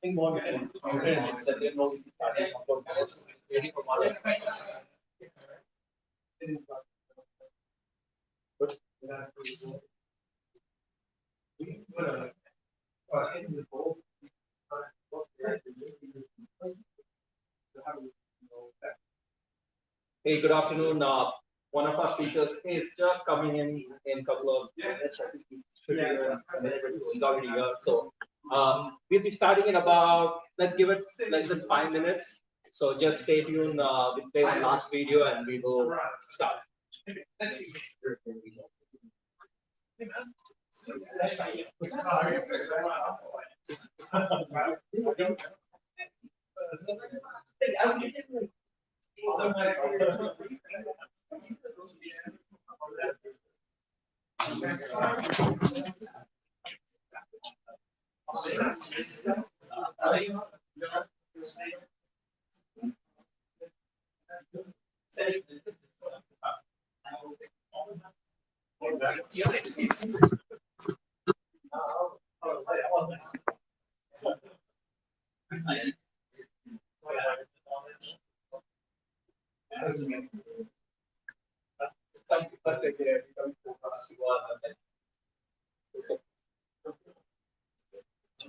Think more we can is that they know we started a couple of minutes waiting for one next time. Hey, good afternoon. One of our speakers is just coming in a couple of minutes. I think he's here a minute or two. He's already here. So we'll be starting in about, let's give it less than 5 minutes. So just stay tuned. We'll play one last video and we will start.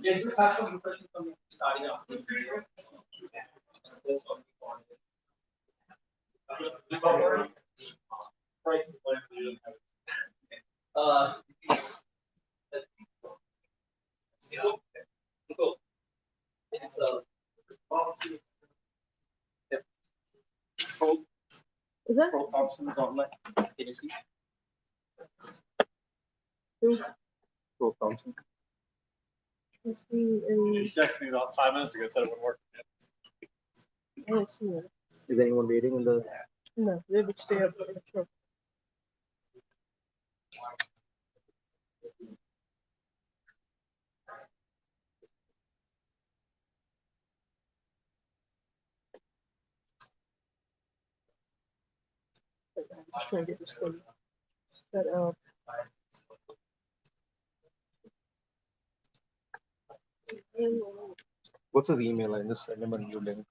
Yeah, just have some questions from me starting off. Right. Cool. It's Is that? Pro Thompson's online. Can you see? Pro Thompson. Let's see. You texted me about 5 minutes ago, said it wouldn't work. I don't see it. Is anyone waiting in the? No, they would stay up. Sure. I'm just trying to get this thing set up. What's his email? I just send him a new link.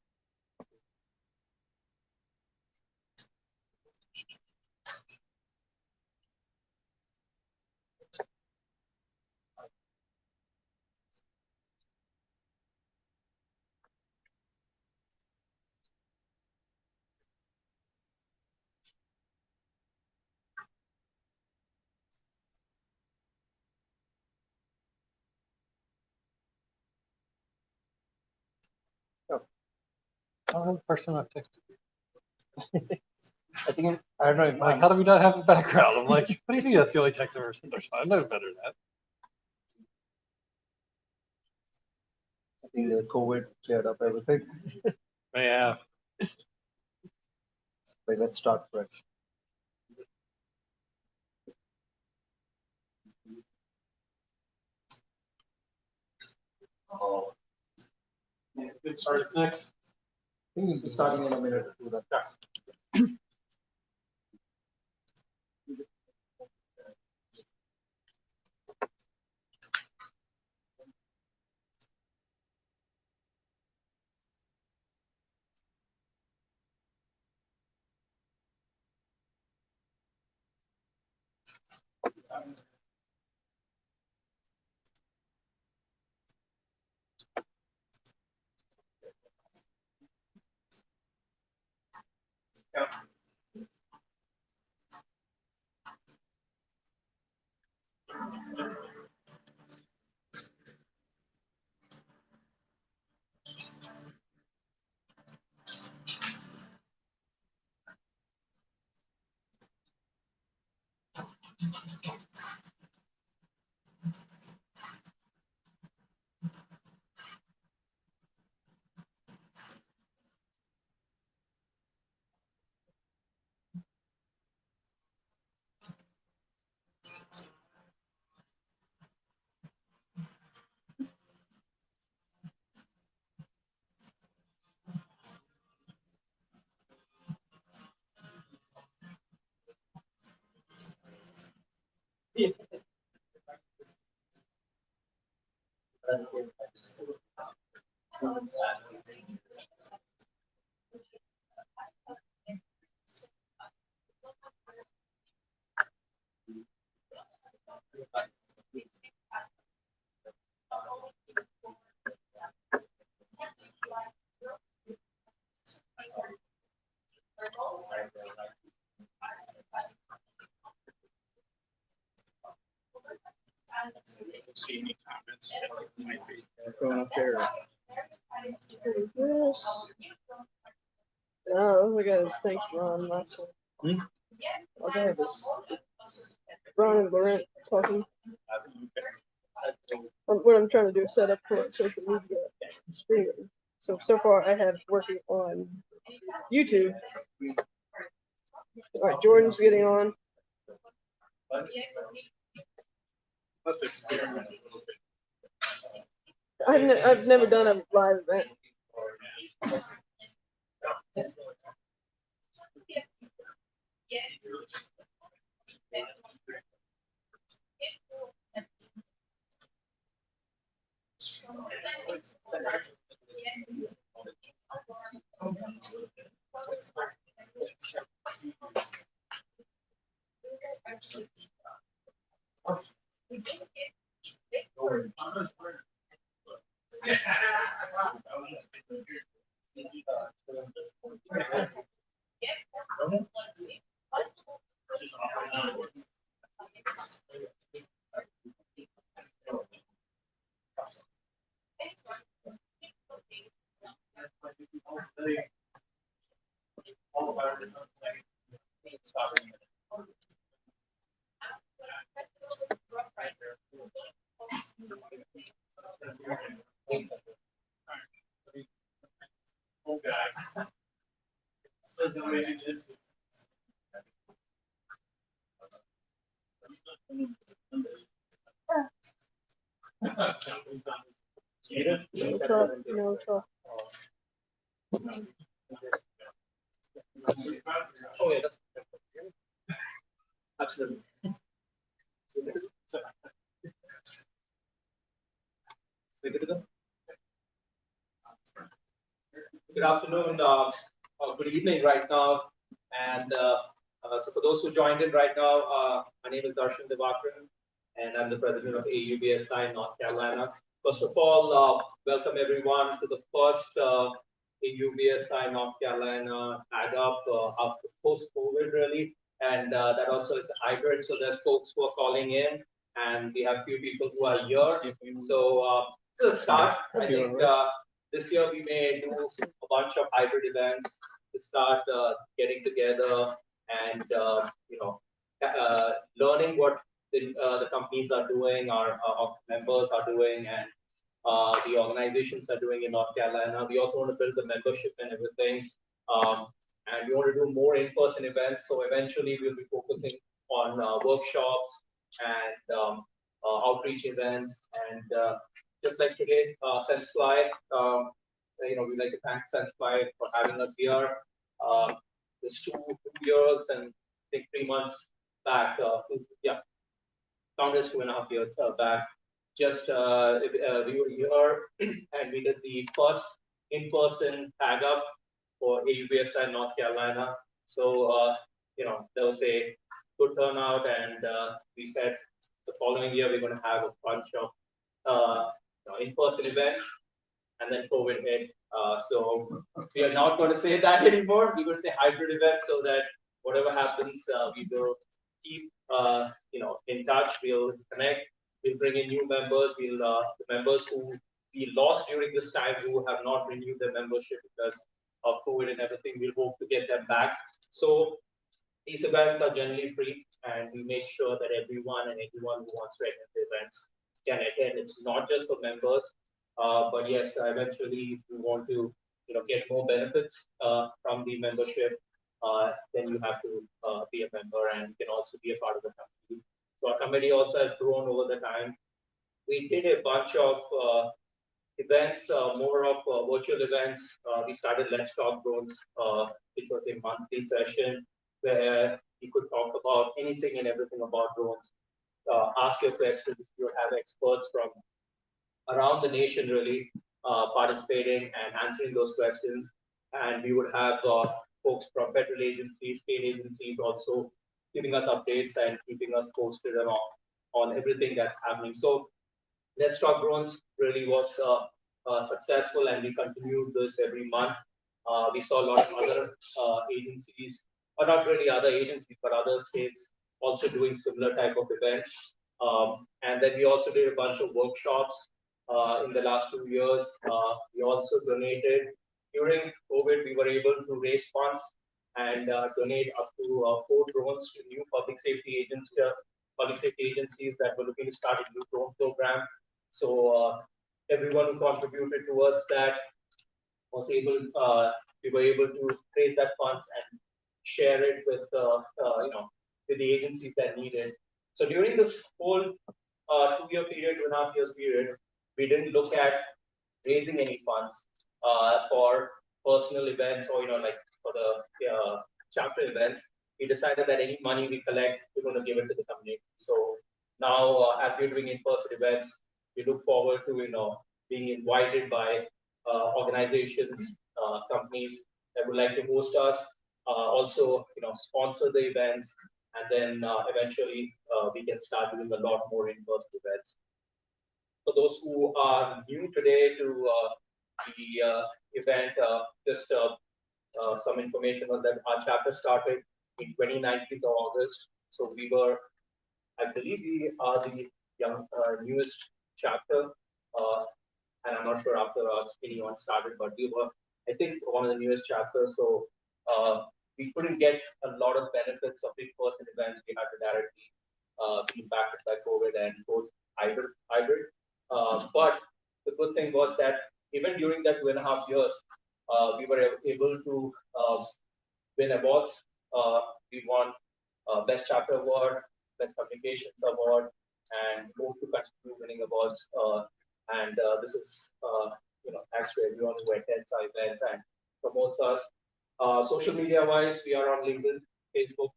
I was the first time I've texted you. I think I don't know. Like, how do we not have the background? I'm like, what do you mean that's the only text I've ever sent? I know better than that. I think the COVID cleared up everything. Yeah. Like, let's start fresh. Oh. Yeah, good start. It's next. I think we'll be starting in a minute or two. See any comments that might be. Going up there. Oh, we got his thanks, Ron. Last one. I'll have this. Ron and Laurent talking. What I'm trying to do is set up for social media streaming. So far I have working on YouTube. All right, Jordan's getting on. Let's experiment a little bit. I've never done a live event. No talk, no talk. Oh, yeah, that's absolutely. We good to go? Good afternoon, good evening right now. And so for those who joined in right now, my name is Darshan Devakran, and I'm the president of AUBSI North Carolina. First of all, welcome everyone to the first AUBSI North Carolina Ag Up after post-COVID really. And that also is a hybrid, so there's folks who are calling in, and we have few people who are here. So it's a start. I think this year we may do a bunch of hybrid events to start getting together and learning what the companies are doing, our members are doing, and the organizations are doing in North Carolina. We also want to build the membership and everything. And we want to do more in-person events. So eventually we'll be focusing on workshops and outreach events. And just like today, SenseFly, we'd like to thank SenseFly for having us here. This 2 years and I think 3 months back, Congress 2.5 years back. Just we were here and we did the first in-person tag up for AUBSI North Carolina. So there was a good turnout, and we said the following year we're going to have a bunch of in-person events, and then COVID hit. So we are not going to say that anymore. We're going to say hybrid events so that whatever happens, we will keep in touch. We'll connect. We'll bring in new members. We'll the members who we lost during this time who have not renewed their membership because of COVID and everything. We'll hope to get them back. So these events are generally free, and we make sure that everyone who wants to attend the events can attend. It's not just for members, but yes, eventually we want to get more benefits from the membership. Then you have to be a member, and you can also be a part of the committee. So our committee also has grown over the time. We did a bunch of events, more of virtual events. We started Let's Talk Drones, which was a monthly session where you could talk about anything and everything about drones. Ask your questions. You would have experts from around the nation really participating and answering those questions. And we would have folks from federal agencies, state agencies also giving us updates and keeping us posted on everything that's happening. So Let's Talk Drones really was successful, and we continued this every month. We saw a lot of other agencies, or not really other agencies, but other states also doing similar type of events. And then we also did a bunch of workshops in the last 2 years. We also donated. During COVID, we were able to raise funds and donate up to 4 drones to new public safety agencies that were looking to start a new drone program. So everyone who contributed towards that was able, we were able to raise that funds and share it with with the agencies that need it. So during this whole 2-year period, 2.5 years period, we didn't look at raising any funds for personal events or like for the chapter events. We decided that any money we collect, we're going to give it to the community. So now, as we're doing in-person events, we look forward to being invited by organizations, companies that would like to host us, also sponsor the events, and then eventually we can start doing a lot more in-person events. For those who are new today to the event, just some information on that. Our chapter started in 2019 of August. So we were, I believe we are the newest chapter, and I'm not sure after us anyone started, but we were, I think, one of the newest chapters. So we couldn't get a lot of benefits of in-person events. We had to directly be impacted by COVID and both hybrid. But the good thing was that even during that 2.5 years, we were able to win awards. We won Best Chapter Award, Best Communications Award, and hope to continue winning awards. And this is, thanks to everyone who attends our events and promotes us. Social media wise, we are on LinkedIn, Facebook.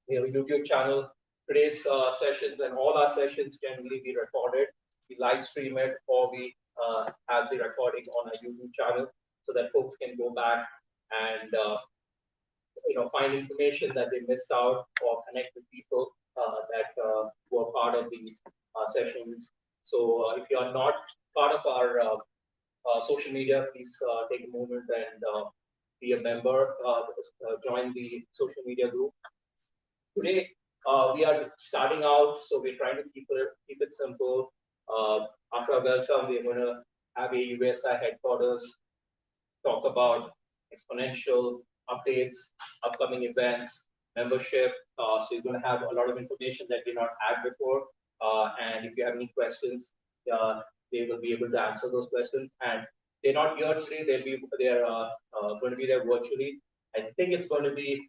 We have a YouTube channel. Today's sessions and all our sessions generally be recorded. We live stream it, or we have the recording on our YouTube channel so that folks can go back and find information that they missed out or connect with people that were part of these sessions. So if you are not part of our social media, please take a moment and be a member, join the social media group. Today, we are starting out, so we're trying to keep it simple. After our welcome, we're going to have a USI headquarters, talk about exponential updates, upcoming events, membership. So you're going to have a lot of information that we not had before. And if you have any questions, they will be able to answer those questions. And they're not here today; they're going to be there virtually. I think it's going to be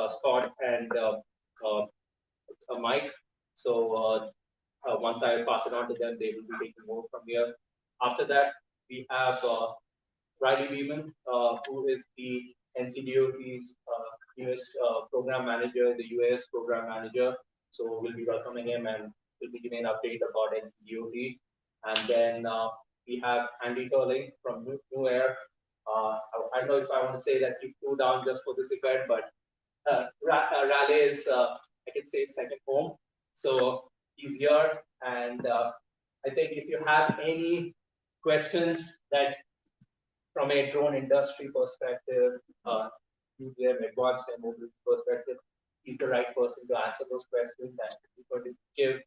Scott and Mike. So once I pass it on to them, they will be taking more from here. After that, we have Riley Beeman, who is the NCDOT's newest program manager, the US program manager. So we'll be welcoming him and we'll be giving an update about NCDOT. And then we have Andy Turling from New Air. I don't know if I want to say that he flew down just for this event, but Raleigh is, I can say, second home. So he's here, and I think if you have any questions that from a drone industry perspective, UVM advanced air mobility perspective, he's the right person to answer those questions, and he's going to give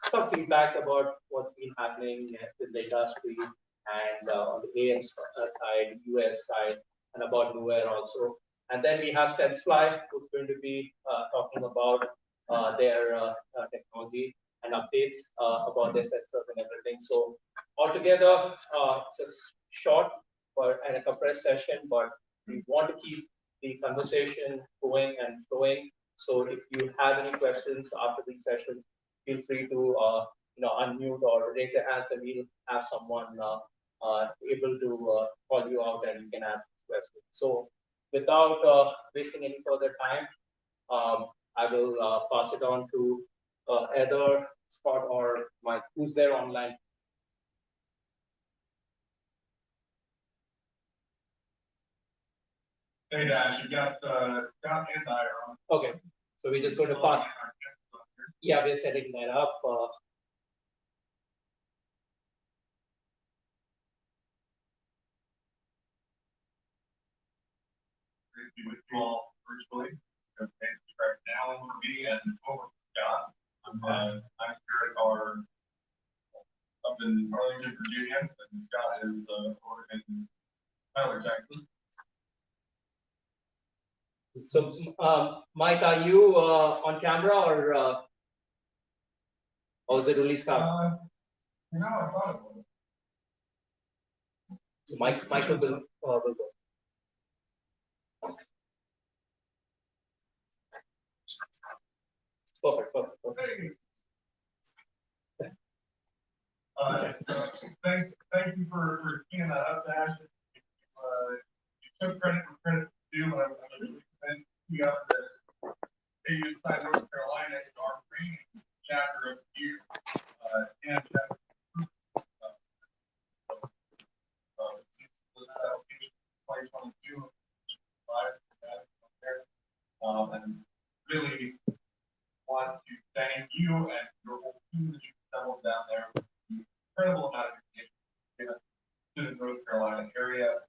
some feedbacks about what's been happening with the industry and on the AM side, US side, and about Blue Air also. And then we have SenseFly, who's going to be talking about their technology and updates about their sensors and everything. So altogether, it's a short and a compressed session, but we want to keep the conversation going and flowing. So if you have any questions after these sessions, feel free to unmute or raise your hands, and we'll have someone able to call you out and you can ask questions. So without wasting any further time, I will pass it on to either Scott or Mike, who's there online. Hey, Dash, you got Scott and I are on. Okay, so we're just going to pass. Yeah, we're setting that up. With you all virtually. Right now for me and over Scott. I'm here at our up in Arlington, Virginia, and Scott is over in Tyler, Texas. So, Mike, are you on camera or is it only Scott? I thought it was. So Michael will go. Perfect. Thank you for teeing that up, Dash. You took credit for credit's due, but I'm really thank you up that AU Side North Carolina is our training chapter of the year. And and really want to thank you and your whole team that you've assembled down there with the incredible amount of information to the North Carolina area.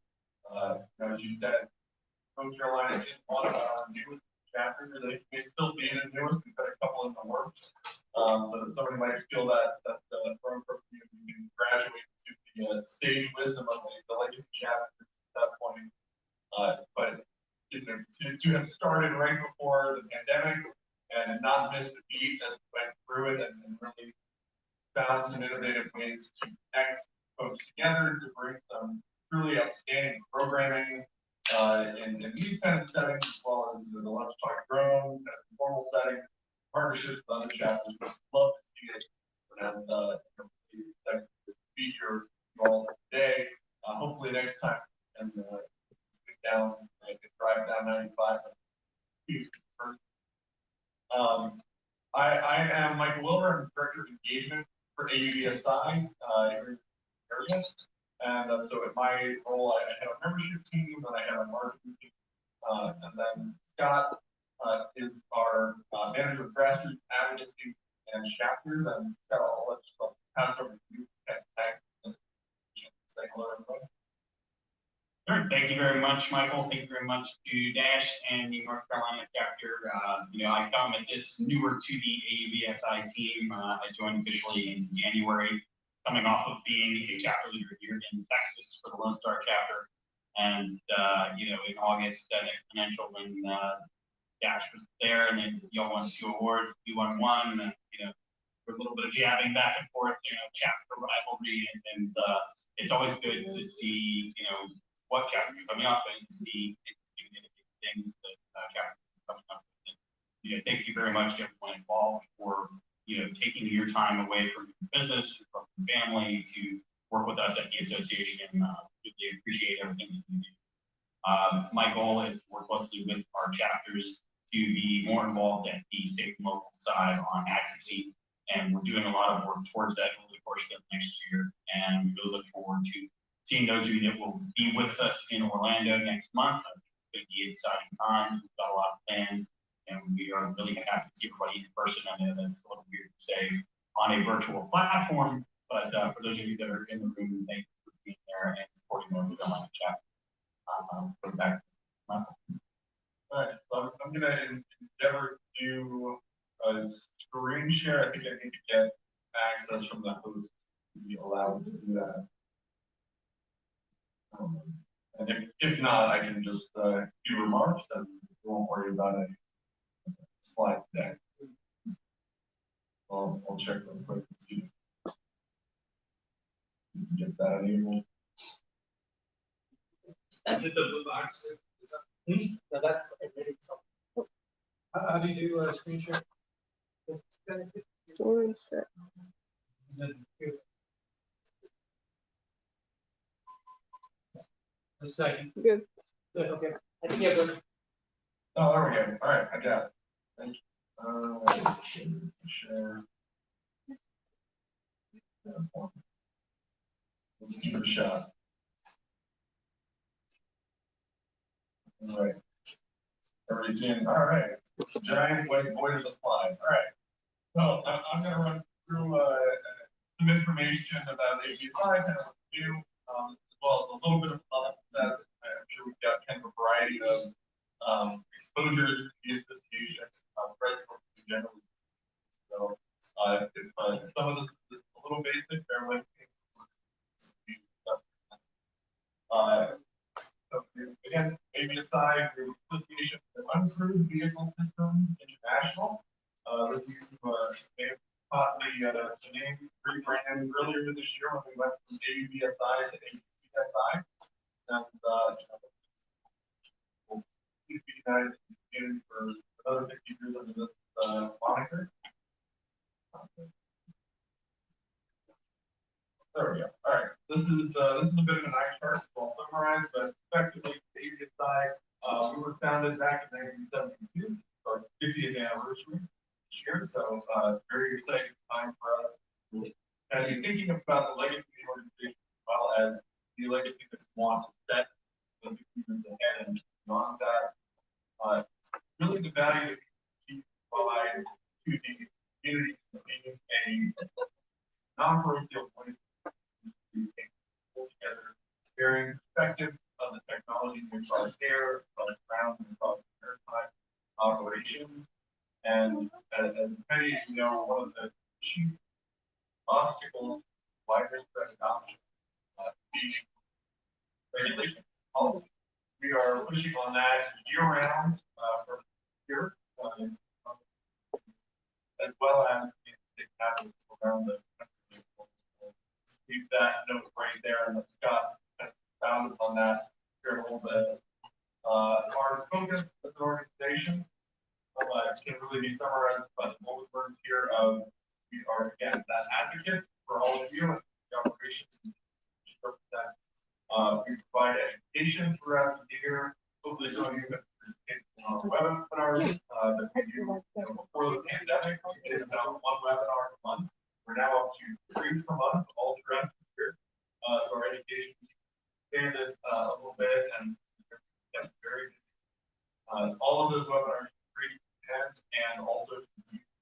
As you said, North Carolina is one of our newest chapters. They may still be the newest. We've got a couple in the works. So that somebody might steal that from you and graduate to the sage wisdom of the legacy chapter at that point. But to have started right before the pandemic and not missed a beat as we went through it and really found some innovative ways to connect folks together to bring some truly outstanding programming in these kinds of settings, as well as the Let's Talk Drone, formal settings, partnerships with other chapters. We'd love to see it. And be here all day. Hopefully next time and stick down, I can drive down 95. I am Michael Wilbur. I'm Director of Engagement for AUDSI area. And so in my role, I have a membership team and I have a marketing team. And then Scott is our manager of grassroots advocacy and chapters. And Scott, I'll pass over to you. Say hello, everybody. Sure. Thank you very much, Michael. Thank you very much to Dash and the North Carolina chapter. I come at this newer to the AUVSI team. I joined officially in January, coming off of being a chapter leader here in Texas for the Lone Star chapter. And, in August at Exponential, when Dash was there and then y'all won 2 awards, we won 1, and, a little bit of jabbing back and forth, chapter rivalry, and it's always good to see, what chapters are coming up and see significant things that chapters are coming up with. And, thank you very much to everyone involved for, taking your time away from your business, from your family to work with us at the association. Really appreciate everything that you do. My goal is to work closely with our chapters to be more involved at the state and local side on advocacy. And we're doing a lot of work towards that over the course of next year. And we really look forward to seeing those of you that will be with us in Orlando next month. It's going to be an exciting time. We've got a lot of plans land. And we are really happy to see everybody in person. I know that's a little weird to say on a virtual platform, but for those of you that are in the room, thank you for being there and supporting North Carolina chapter. Put it back. All right, so I'm gonna endeavor to do a screen share. I think I need to get access from the host to be allowed to do that. And if not, I can just do remarks and we won't worry about a slide deck. I'll check real quick and see. Get that enabled. Is it the blue box? No, that's admitting something. How do you do screen share? One sec. A second. Good. Good, okay. I think you're good. Oh, there we go. All right, I got it. Thank you. Share. Let's give it a shot. All right. Everybody's in. All right. Giant white void of the slide. All right. So I'm going to run through some information about ABSI, kind of what we do, as well as a little bit of that. I'm sure we've got kind of a variety of exposures to the association, generally. So if some of this is a little basic, bear with me. So again, ABSI, the Association of Uncrewed Vehicle Systems International. This may have caught the name rebranded earlier this year when we went from ABSI to ABSI. And we'll keep the United States for another 50 years under this moniker. There we go. All right. This is a bit of an eye chart, so I'll summarize, but effectively, ABSI, we were founded back in 1972, our 50th anniversary this year, so very exciting time for us. And you're thinking about the legacy of the organization as well as the legacy that we want to set the years ahead and beyond that. Really, the value that we provide to the community being a non-parochial voice. Together varying perspectives of the technology across air, across ground, and across maritime operations. And as many of you know, one of the chief obstacles to widespread adoption being regulation policy. We are pushing on that year-round from here, as well as in state capitals around the country. Keep that note right there, and Scott founded on that here a little bit. Our focus as an organization can really be summarized by the bullet words here of we are again that advocates for all of you and the operations represent. We provide education throughout the year. Hopefully, some of you have participated in our webinars that we do before the pandemic. We did about one webinar a month. We're now up to 3 per month all throughout the year. So our education expanded a little bit and kept very busy. All of those webinars are free and also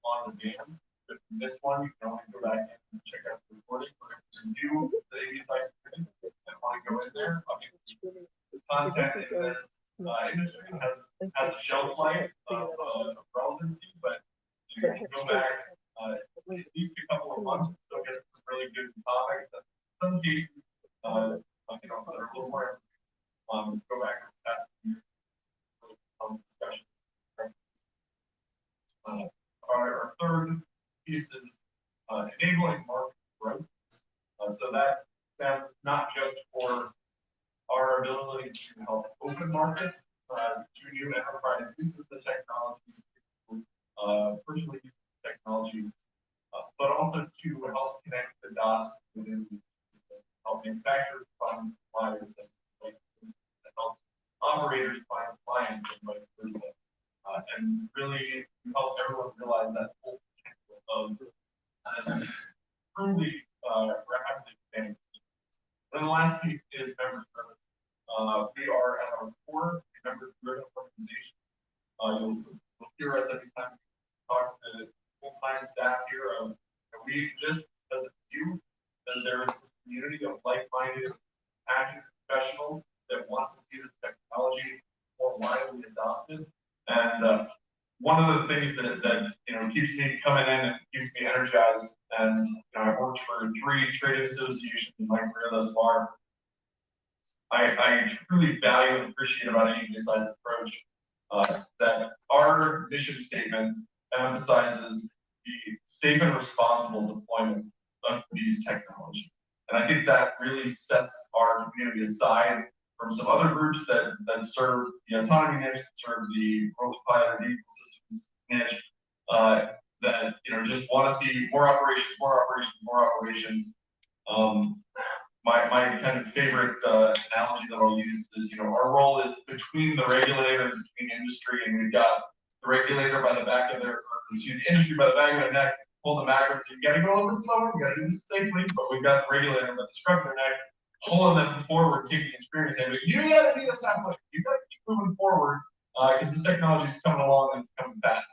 on demand. If you miss one, you can only go back and check out the recording. But if you're new to the ABSI community and want to go in there, obviously the content in this industry has a shelf life of relevancy, but you can go back at least a couple of months, so get some really good topics. In some cases, that are a little more, go back and past years, discussion. Our third piece is enabling market growth. So that stands not just for our ability to help open markets to new enterprise uses the technology, personally use the technology, but also to help connect the dots within help manufacturers find suppliers and help operators find clients and vice versa. And really help everyone realize that full potential of truly rapidly expanding. Then the last piece is member service. We are at our core a member-driven organization. You'll hear us every time we talk to full-time staff here. We exist as a view that there is this community of like-minded, passionate professionals that want to see this technology more widely adopted. And one of the things that keeps me coming in and keeps me energized, and I've worked for 3 trade associations in my career thus far. I truly value and appreciate about AUVSI's approach that our mission statement emphasizes the safe and responsible deployment of these technologies. And I think that really sets our community aside from some other groups that serve the autonomy niche, that serve the robotic pilot vehicle systems niche, that just want to see more operations, more operations, more operations. My kind of favorite analogy that I'll use is, our role is between the regulator and between industry, and we've got the regulator by the back of their, the industry by the back of their neck, pull the macros. You got to go a little bit slower, we got to do this safely, but we've got the regulator by the scruff of their neck, pulling them forward, kicking and spearing, saying, but you got to do this that way. You got to keep moving forward because this technology is coming along and it's coming fast.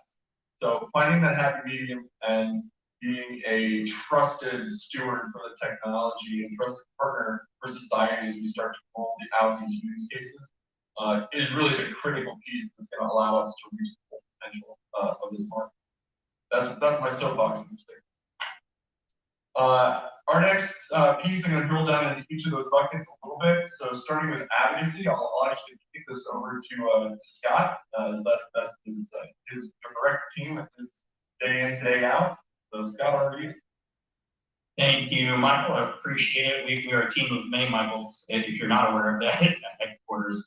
So finding that happy medium and being a trusted steward for the technology and trusted partner for society as we start to roll out these use cases is really the critical piece that's going to allow us to reach the full potential of this market. That's my soapbox. Our next piece, I'm going to drill down into each of those buckets a little bit. So starting with advocacy, I'll actually kick this over to Scott. That's his direct team, his day in, day out. So Scott, over to you. Thank you, Michael. I appreciate it. We are a team of many Michaels, if you're not aware of that, at headquarters,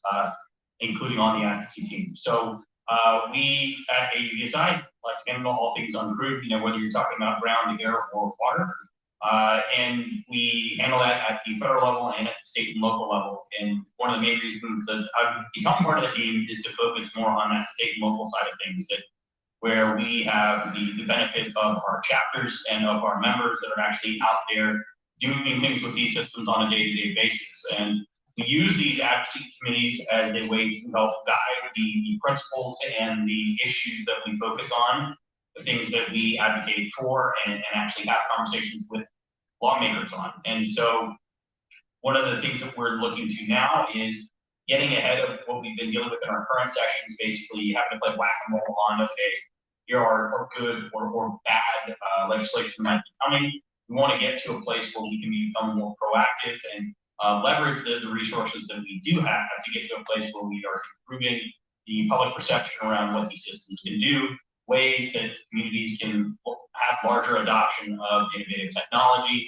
including on the advocacy team. So we at AUVSI like to handle all things uncrewed, whether you're talking about ground, air, or water. And we handle that at the federal level and at the state and local level. And one of the main reasons that I've become part of the team is to focus more on that state and local side of things, where we have the benefit of our chapters and of our members that are actually out there doing things with these systems on a day-to-day basis. And we use these advocacy committees as a way to help guide the principles and the issues that we focus on, the things that we advocate for, and actually have conversations with lawmakers on. And so one of the things that we're looking to now is getting ahead of what we've been dealing with in our current sessions, basically having to play whack-a-mole on, okay, here are good or bad legislation might be coming. We want to get to a place where we can become more proactive and leverage the resources that we do have to get to a place where we are improving the public perception around what these systems can do, ways that communities can have larger adoption of innovative technology.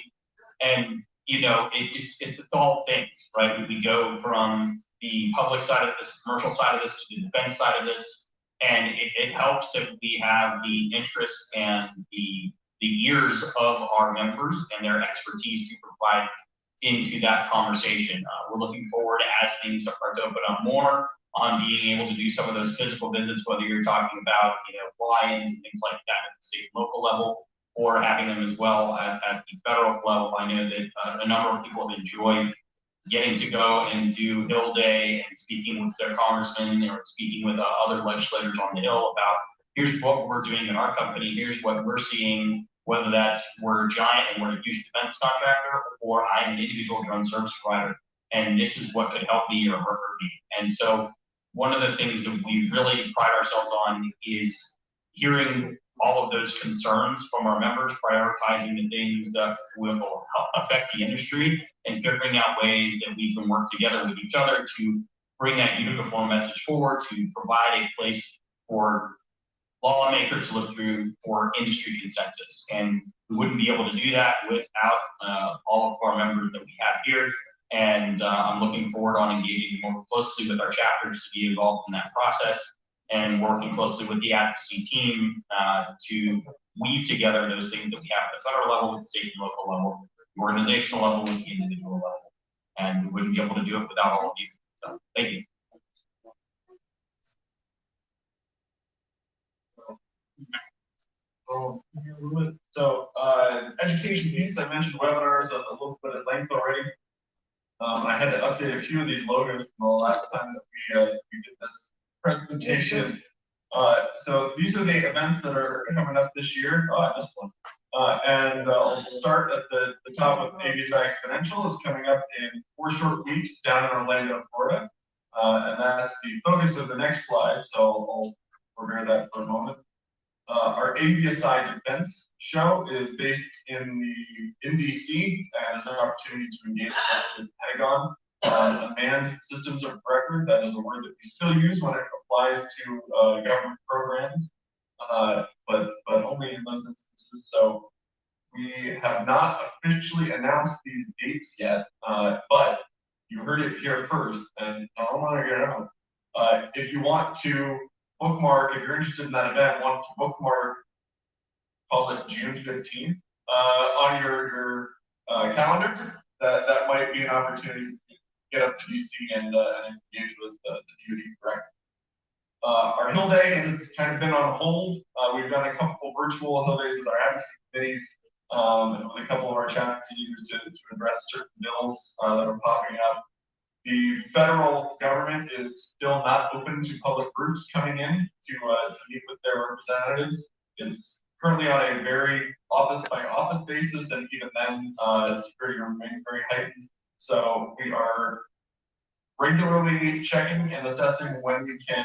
And it's all things, right? We go from the public side of this, commercial side of this, to the defense side of this, and it helps that we have the interest and the ears of our members and their expertise to provide into that conversation. We're looking forward as things start to open up more on being able to do some of those physical visits, whether you're talking about fly-ins and things like that at the state and local level, or having them as well at the federal level. I know that a number of people have enjoyed getting to go and do Hill Day and speaking with their congressmen or speaking with other legislators on the Hill about here's what we're doing in our company, here's what we're seeing, whether that's we're a giant and we're a huge defense contractor, or I'm an individual drone service provider, and this is what could help me or hurt me. And so one of the things that we really pride ourselves on is hearing all of those concerns from our members, prioritizing the things that will help affect the industry, and figuring out ways that we can work together with each other to bring that uniform message forward, to provide a place for lawmakers to look through for industry consensus. And we wouldn't be able to do that without all of our members that we have here. And I'm looking forward on engaging more closely with our chapters to be involved in that process, and working closely with the advocacy team to weave together those things that we have at the federal level, with the state and local level, the organizational level, with the individual level. And we wouldn't be able to do it without all of you. So thank you. So education piece, I mentioned webinars a little bit at length already. I had to update a few of these logos from the last time that we did this presentation. So these are the events that are coming up this year. Oh, I missed one. I'll start at the top with ABSI Exponential is coming up in 4 short weeks down in Orlando, Florida. And that's the focus of the next slide. So I'll forbear that for a moment. Our ABSI Defense show is based in DC, and is an opportunity to engage with the Pentagon on unmanned systems of record. That is a word that we still use when it applies to government programs, but only in those instances. So we have not officially announced these dates yet, but you heard it here first, and I don't want to get it out. If you want to bookmark, if you're interested in that event, want to bookmark, call it June 15th, on your calendar, that might be an opportunity to get up to DC and engage with the DoD directly. Our Hill Day has kind of been on hold. We've done a couple of virtual Hill Days with our advocacy committees, and with a couple of our chapter leaders to address certain bills that are popping up. The federal government is still not open to public groups coming in to meet with their representatives. It's currently on a very office by office basis, and even then, security remains very heightened. So we are regularly checking and assessing when we can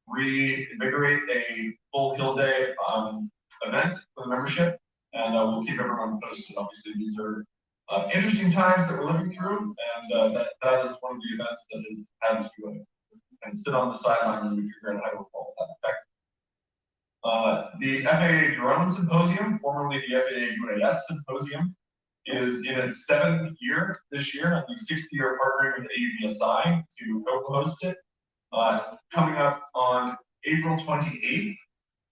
reinvigorate a full Hill Day event for the membership, and we'll keep everyone posted. Obviously, these are interesting times that we're living through, and that is one of the events that has had to and sit on the sideline and we figure out how to follow that effect. The FAA Drone Symposium, formerly the FAA UAS Symposium, is in its 7th year this year, and the 6th year partnering with AUVSI to co-host it. Coming up on April 28th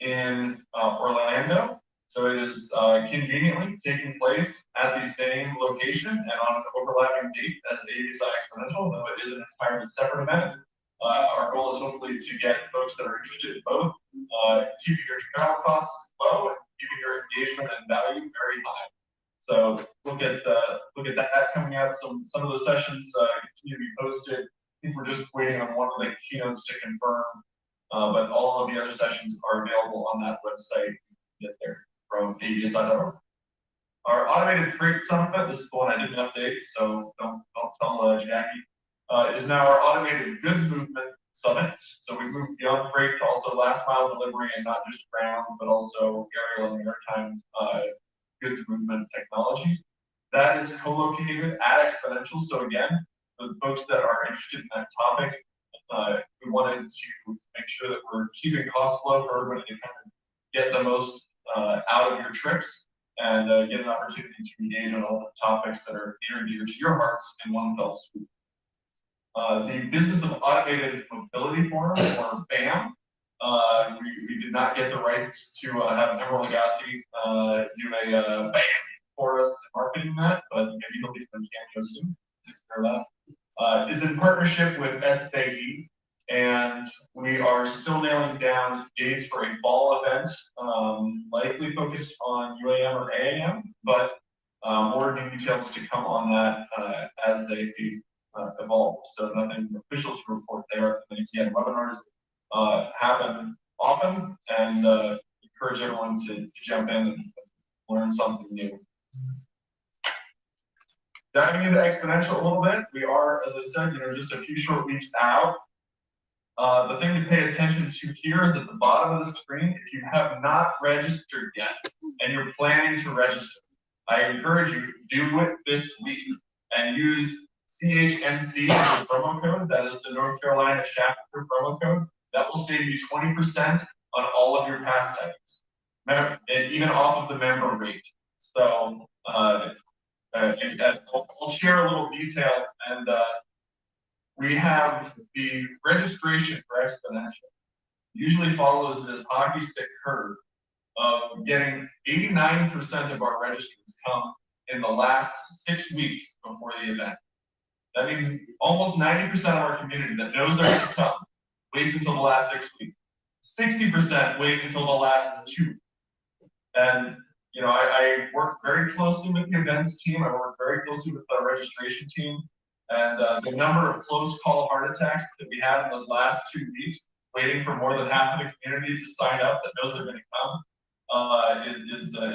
in Orlando. So it is conveniently taking place at the same location and on an overlapping date as ABSI Exponential, though it is an entirely separate event. Our goal is hopefully to get folks that are interested in both, keeping your travel costs low and keeping your engagement and value very high. So look at that coming out. Some of those sessions continue to be posted. I think we're just waiting on one of the keynotes to confirm, but all of the other sessions are available on that website. Get there from absi.org. Our automated freight summit, this is the one I didn't update, so don't tell Jackie, is now our automated goods movement summit. So we moved beyond freight to also last mile delivery, and not just ground, but also aerial and maritime goods movement technologies. That is co-located at Exponential. So again, for the folks that are interested in that topic, we wanted to make sure that we're keeping costs low for everybody to kind of get the most out of your trips and get an opportunity to engage on all the topics that are near and dear to your hearts in one fell swoop. The Business of Automated Mobility Forum, or BAM, we did not get the rights to have Emerald Lagasse do a BAM for us in marketing that, but maybe he'll be on cameo soon. Is in partnership with SAE, and we are still nailing down dates for a fall event, likely focused on UAM or AAM, but more details to come on that as they evolve. So nothing official to report there. And again, webinars happen often, and encourage everyone to jump in and learn something new. Diving into Exponential a little bit, we are, as I said, just a few short weeks out. The thing to pay attention to here is at the bottom of the screen. If you have not registered yet and you're planning to register, I encourage you to do it this week and use CHNC as the promo code. That is the North Carolina chapter promo code. That will save you 20% on all of your pass types, and even off of the member rate. So I'll share a little detail, and we have the registration for Exponential usually follows this hockey stick curve of getting 89% of our registrants come in the last 6 weeks before the event. That means almost 90% of our community that knows they're going to come waits until the last 6 weeks. 60% wait until the last 2. And I work very closely with the events team. I work very closely with the registration team. And the number of close call heart attacks that we had in those last 2 weeks waiting for more than half of the community to sign up that knows they're going to come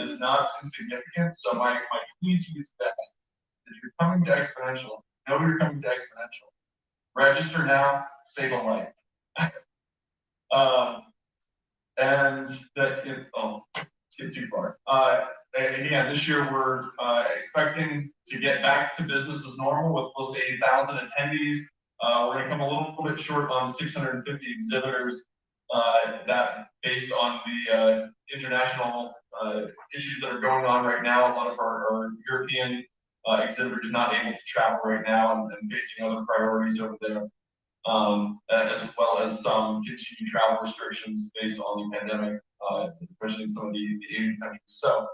is not insignificant. So my plea to you is that if you're coming to Exponential, know you're coming to Exponential. Register now, save a life. And that skip too far. And again, this year we're expecting to get back to business as normal with close to 80,000 attendees. We're going to come a little bit short on 650 exhibitors. That based on the international issues that are going on right now, a lot of our European exhibitors not able to travel right now and facing other priorities over there. As well as some continued travel restrictions based on the pandemic, especially in some of the Asian countries. So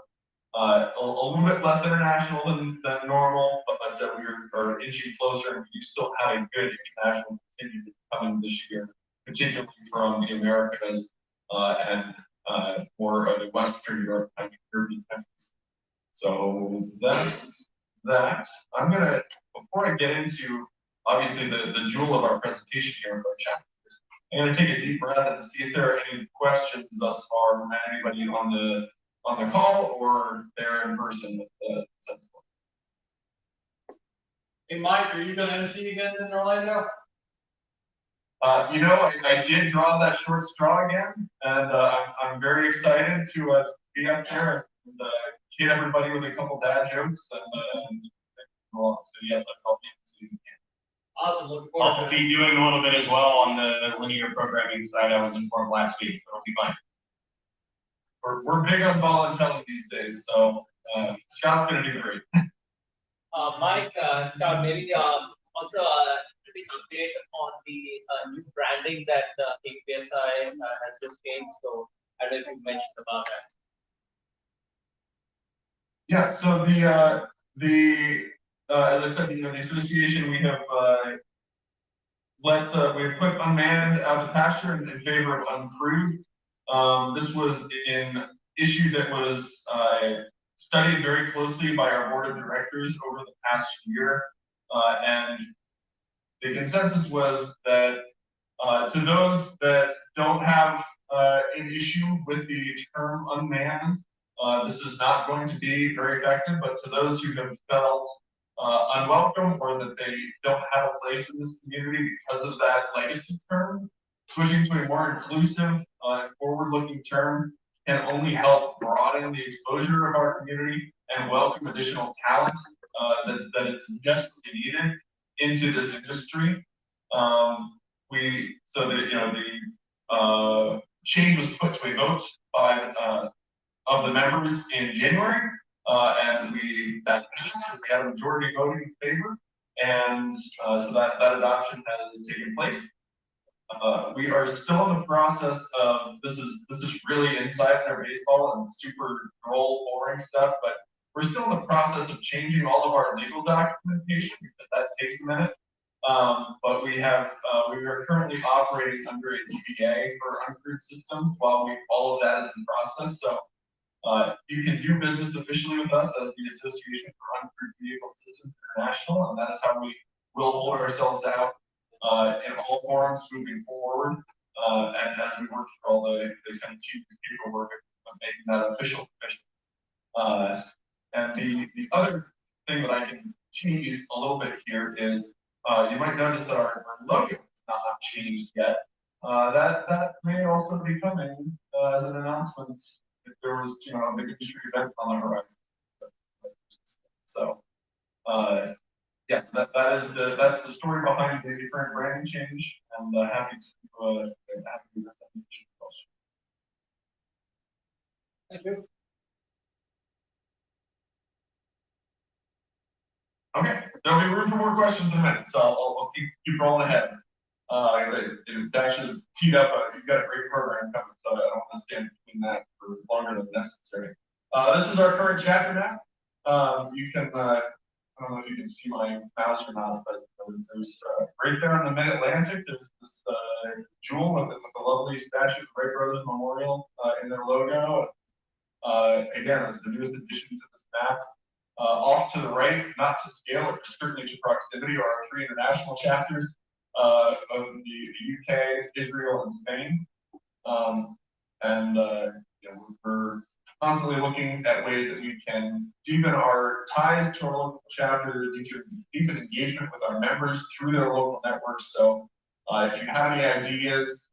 a little bit less international than normal, but we are inching closer, and we still have a good international continue coming this year, particularly from the Americas and more of the Western European countries. So that's that. I'm gonna, before I get into obviously the jewel of our presentation here of our chapters, I'm going to take a deep breath and see if there are any questions thus far from anybody on the call or there in person with the sense. Hey Mike, are you going to MC again in Orlando? I did draw that short straw again, and I'm very excited to be up there and kid everybody with a couple dad jokes and so yes, I'll be MC. Awesome, looking forward I'll to it. be doing a little bit as well on the linear programming side. I was informed last week, so it'll be fine. We're big on voluntelling these days, so Scott's going to do great. Mike, Scott, maybe also quick update on the new branding that APSI has just changed. So I don't know if you mentioned about that. Yeah, so as I said, the association, we have we've put unmanned out to pasture in favor of uncrewed. This was an issue that was studied very closely by our board of directors over the past year, and the consensus was that to those that don't have an issue with the term unmanned, this is not going to be very effective, but to those who have felt unwelcome or that they don't have a place in this community because of that legacy term, switching to a more inclusive, forward-looking term can only help broaden the exposure of our community and welcome additional talent that is desperately needed into this industry. The change was put to a vote by of the members in January, and we had a majority voting in favor, and so that adoption has taken place. We are still in the process of this is really inside our baseball and super droll, boring stuff, but we're still in the process of changing all of our legal documentation because that takes a minute. But we are currently operating under a DBA for uncrewed systems while all of that is in process. So you can do business officially with us as the Association for Uncrewed Vehicle Systems International, and that is how we will hold ourselves out in all forums moving forward, and as we work through all the kind of tedious paperwork of making that official. And the other thing that I can tease a little bit here is you might notice that our logo has not changed yet. That may also be coming as an announcement if there was a big industry event on the horizon. So yeah, that's the story behind the current branding change, and happy to this. Thank you. Okay, there'll be room for more questions in a minute, so I'll keep rolling ahead. It actually was teed up. You've got a great program coming, so I don't want to stand between that for longer than necessary. This is our current chapter map. You can, I don't know if you can see my mouse or not, but there's right there in the Mid-Atlantic, there's this jewel with the lovely statue of Wright Brothers Memorial in their logo. Again, this is the newest addition to this map. Off to the right, not to scale, but certainly to proximity, are our 3 international chapters. of the UK, Israel, and Spain. We're constantly looking at ways that we can deepen our ties to our local chapter, deepen engagement with our members through their local networks. So if you have any ideas,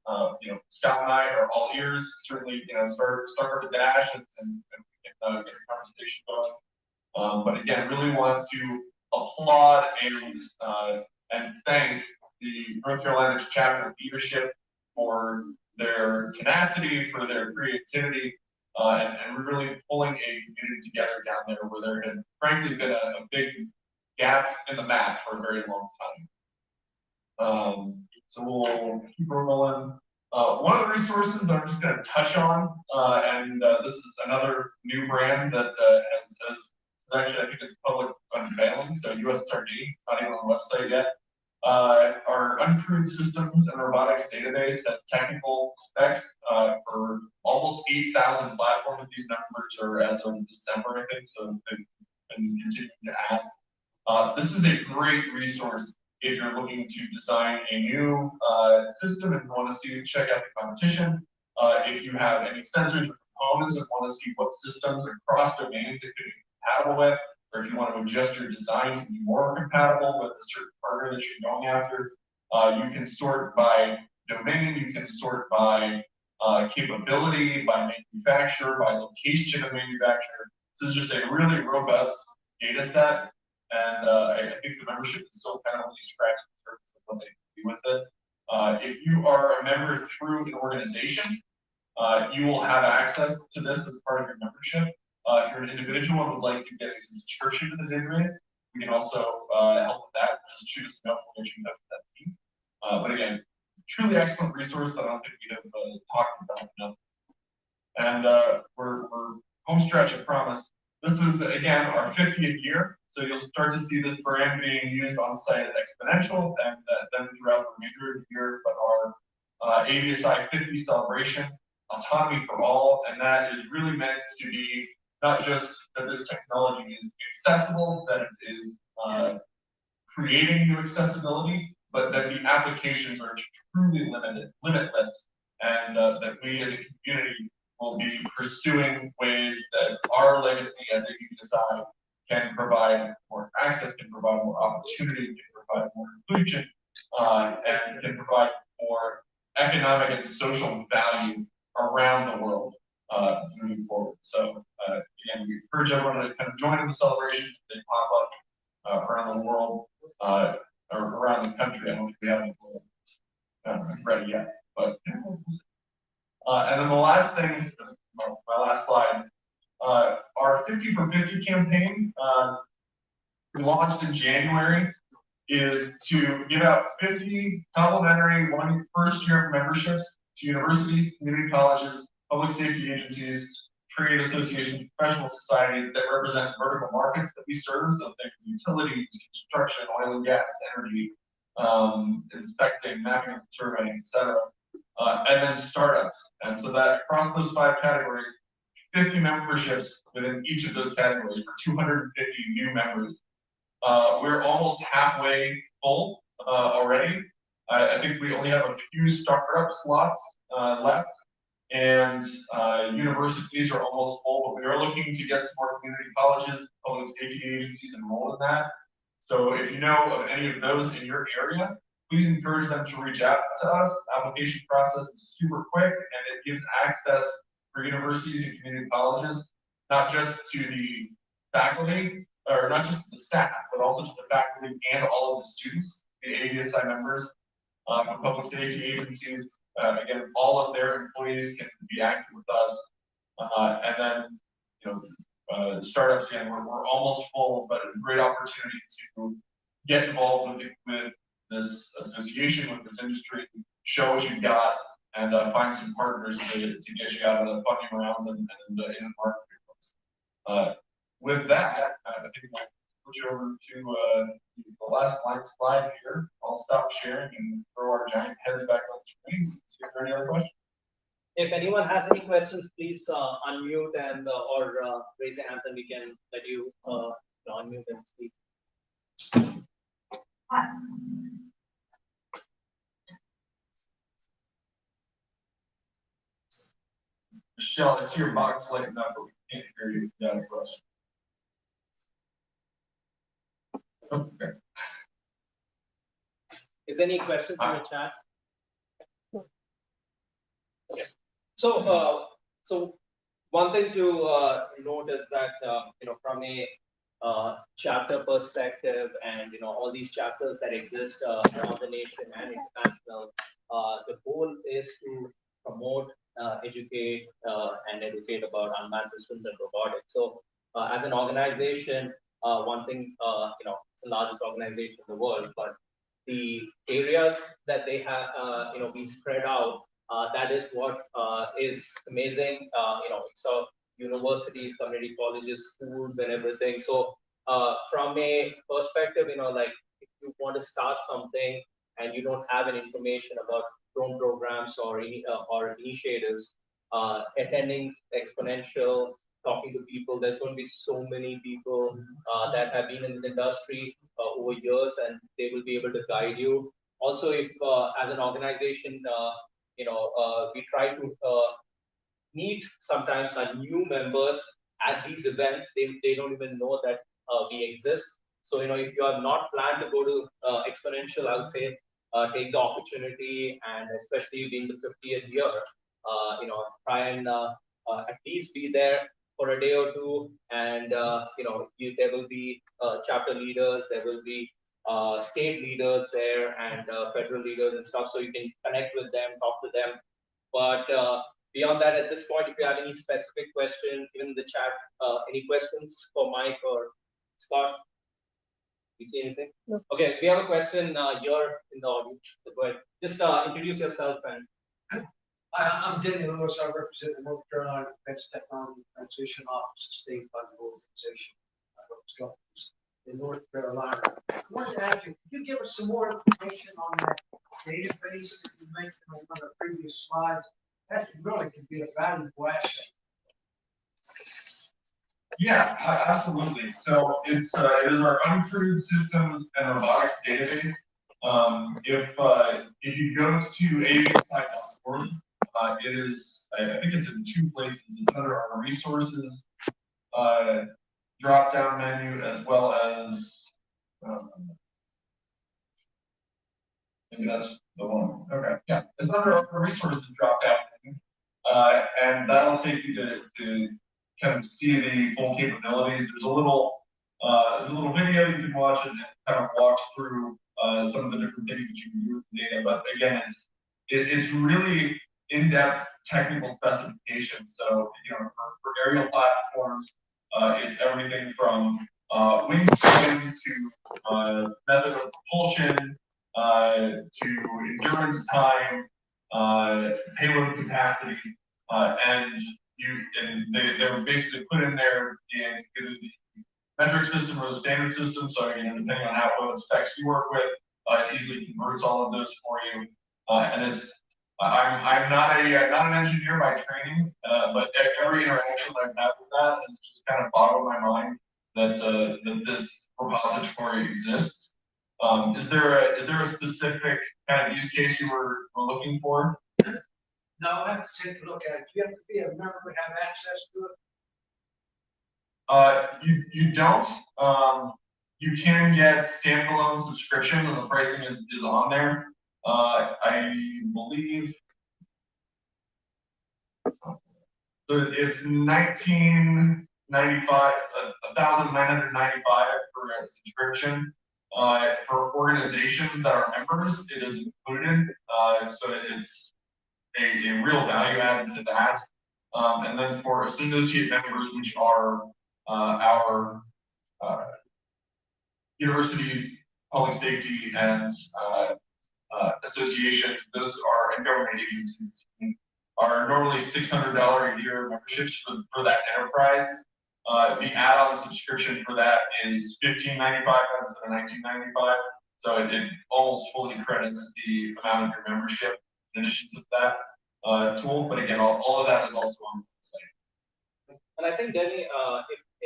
Scott and I are all ears. Certainly, start with the dash and we can get a conversation going. But again, really want to applaud and thank the North Carolina chapter leadership for their tenacity, for their creativity, and really pulling a community together down there where there had frankly been a big gap in the map for a very long time. So we'll keep rolling. One of the resources that I'm just going to touch on, and this is another new brand that has actually, I think it's public unveiling, so USRD, not even on the website yet. Our uncrewed systems and robotics database has technical specs for almost 8,000 platforms. These numbers are as of December, I think, so they've been continuing to add. This is a great resource if you're looking to design a new system and want to check out the competition. If you have any sensors or components and want to see what systems across domains it could be compatible with, or if you want to adjust your design to be more compatible with a certain partner that you're going after, you can sort by domain, you can sort by capability, by manufacturer, by location of manufacturer. This is just a really robust data set, and I think the membership is still kind of only scratching the surface of what they can do with it. If you are a member through an organization, you will have access to this as part of your membership. If you're an individual and would like to get a subscription to the database, we can also help with that. Just shoot us a note, we'll get you in touch with that team. But again, truly excellent resource that I don't think we have talked about enough. And we're home stretch, I promise. This is, again, our 50th year. So you'll start to see this brand being used on site at Exponential and then throughout the remainder of the year. But our ABSI 50 celebration, Autonomy for All, and that is really meant to be not just that this technology is accessible, that it is creating new accessibility, but that the applications are truly limitless, and that we as a community will be pursuing ways that our legacy as a USI can provide more access, can provide more opportunity, can provide more inclusion, and can provide more economic and social value around the world moving forward. So again, we encourage everyone to kind of join in the celebrations. They pop up around the world or around the country. I don't think we have any ready yet, but and then the last thing, my last slide, our 50 for 50 campaign we launched in January is to give out 50 complimentary first year memberships to universities, community colleges, public safety agencies, trade associations, professional societies that represent vertical markets that we serve, so think utilities, construction, oil and gas, energy, inspecting, mapping and surveying, etc. And then startups. And so that across those 5 categories, 50 memberships within each of those categories for 250 new members. We're almost halfway full already. I think we only have a few startup slots left, and universities are almost full, but we are looking to get some more community colleges, public safety agencies enrolled in that. So if you know of any of those in your area, please encourage them to reach out to us. The application process is super quick, and it gives access for universities and community colleges, not just to the faculty, or not just to the staff, but also to the faculty and all of the students, the ABSI members, for public safety agencies. Again, all of their employees can be active with us. And then, startups, again, we're almost full, but a great opportunity to get involved with this association, with this industry, show what you've got, and find some partners to get you out of the funding rounds and in the marketplace. With that, I think I'll switch over to the last blank slide here. I'll stop sharing and throw our giant heads back on the screen. See if there are any other questions. If anyone has any questions, please unmute and or raise your hands, and we can let you unmute and speak. Michelle, I see your box lighting up, but we can't hear you. Yeah, for us. Okay. Is there any questions in the chat? Okay. So one thing to note is that from a chapter perspective, and all these chapters that exist around the nation and international, the goal is to promote, educate, and educate about unmanned systems and robotics. So as an organization, one thing, it's the largest organization in the world, but the areas that they have, we spread out. That is what is amazing. So universities, community colleges, schools, and everything. So from a perspective, like if you want to start something and you don't have any information about drone programs or initiatives, attending Exponential, talking to people, there's going to be so many people that have been in this industry over years, and they will be able to guide you. Also, if as an organization, we try to meet sometimes our new members at these events. They don't even know that we exist. So, if you are not planned to go to Exponential, I would say take the opportunity, and especially being the 50th year, try and at least be there for a day or two. And, there will be chapter leaders, there will be state leaders there, and federal leaders and stuff. So you can connect with them, talk to them. But beyond that, at this point, if you have any specific question, even in the chat, any questions for Mike or Scott? You see anything? No. Okay, we have a question here in the audience. So go ahead. Just introduce yourself and. I'm Denny Lewis. I represent the North Carolina Defense Technology Transition Office, a state-funded organization in North Carolina. I wanted to ask you, could you give us some more information on that database that you mentioned on one of the previous slides? That really could be a valuable asset. Yeah, absolutely. So it is our uncrewed systems and robotics database. If you go to avsi.org, it is, I think it's in two places. It's under our resources drop down menu, as well as maybe that's the one. Okay, yeah, it's under our resources drop down menu, and that'll take you to kind of see the full capabilities. There's a little video you can watch, and it kind of walks through some of the different things that you can do with the data. But again, it's really in-depth technical specifications. So for aerial platforms, it's everything from wingspan to method of propulsion to endurance time, payload capacity, and they were basically put in there in either the metric system or the standard system. So depending on what specs you work with, it easily converts all of those for you. And it's I'm not an engineer by training, but every interaction I've had with that has just kind of boggled my mind that this repository exists. Is there a specific kind of use case you were looking for? No, I have to take a look at it. Do you have to be a member to have access to it? You don't. You can get standalone subscription, and the pricing is on there. I believe so. It's $1,995 for a subscription. For organizations that are members, it is included. So it's a real value add to that. And then for associate members, which are our universities, public safety, and associations, those are, and government agencies, are normally $600 a year memberships for that enterprise. The add-on subscription for that is $15.95 instead of $19.95. So it almost fully credits the amount of your membership in addition to that tool. But again, all of that is also on the site. And I think Denny,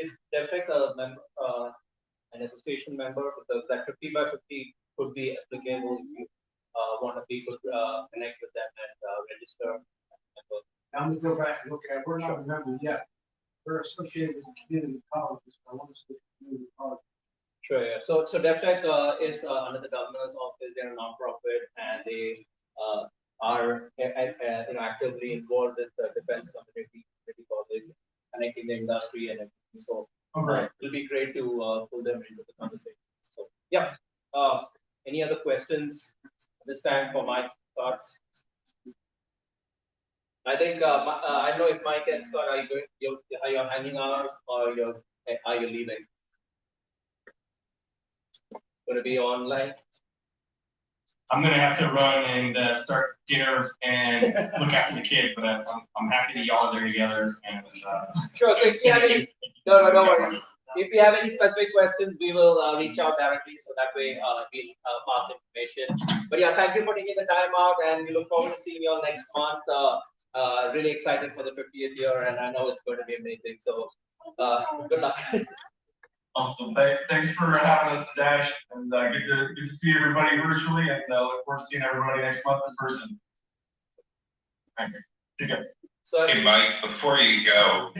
is DevTech a member, an association member, because that 50 by 50 could be applicable if you want to people connect with them and register. I'm gonna go back and look at it. We're not a member yet. We're associated with the community colleges. I want to see the community college. Sure, yeah. So DevTech is under the governor's office. They're a nonprofit, and they are actively involved with the defense community college, connecting the industry and everything. So it'll be great to pull them into the conversation. So yeah. Any other questions this time for Mike? Thoughts? I think I don't know if Mike and Scott are you hanging out or are you leaving? Going to be online. I'm gonna have to run and start dinner and look after the kid, but I'm happy that y'all are there together. And Sure. So if you have any, no worries. If you have any specific questions, we will reach out directly, so that way we'll pass information. But yeah, thank you for taking the time out, and we look forward to seeing you all next month. Really excited for the 50th year, and I know it's going to be amazing. So good luck. Awesome. Thanks for having us, Dash, and good to see everybody virtually, and look forward to seeing everybody next month in person. Thanks. Take care. So, Hey, Mike, before you go,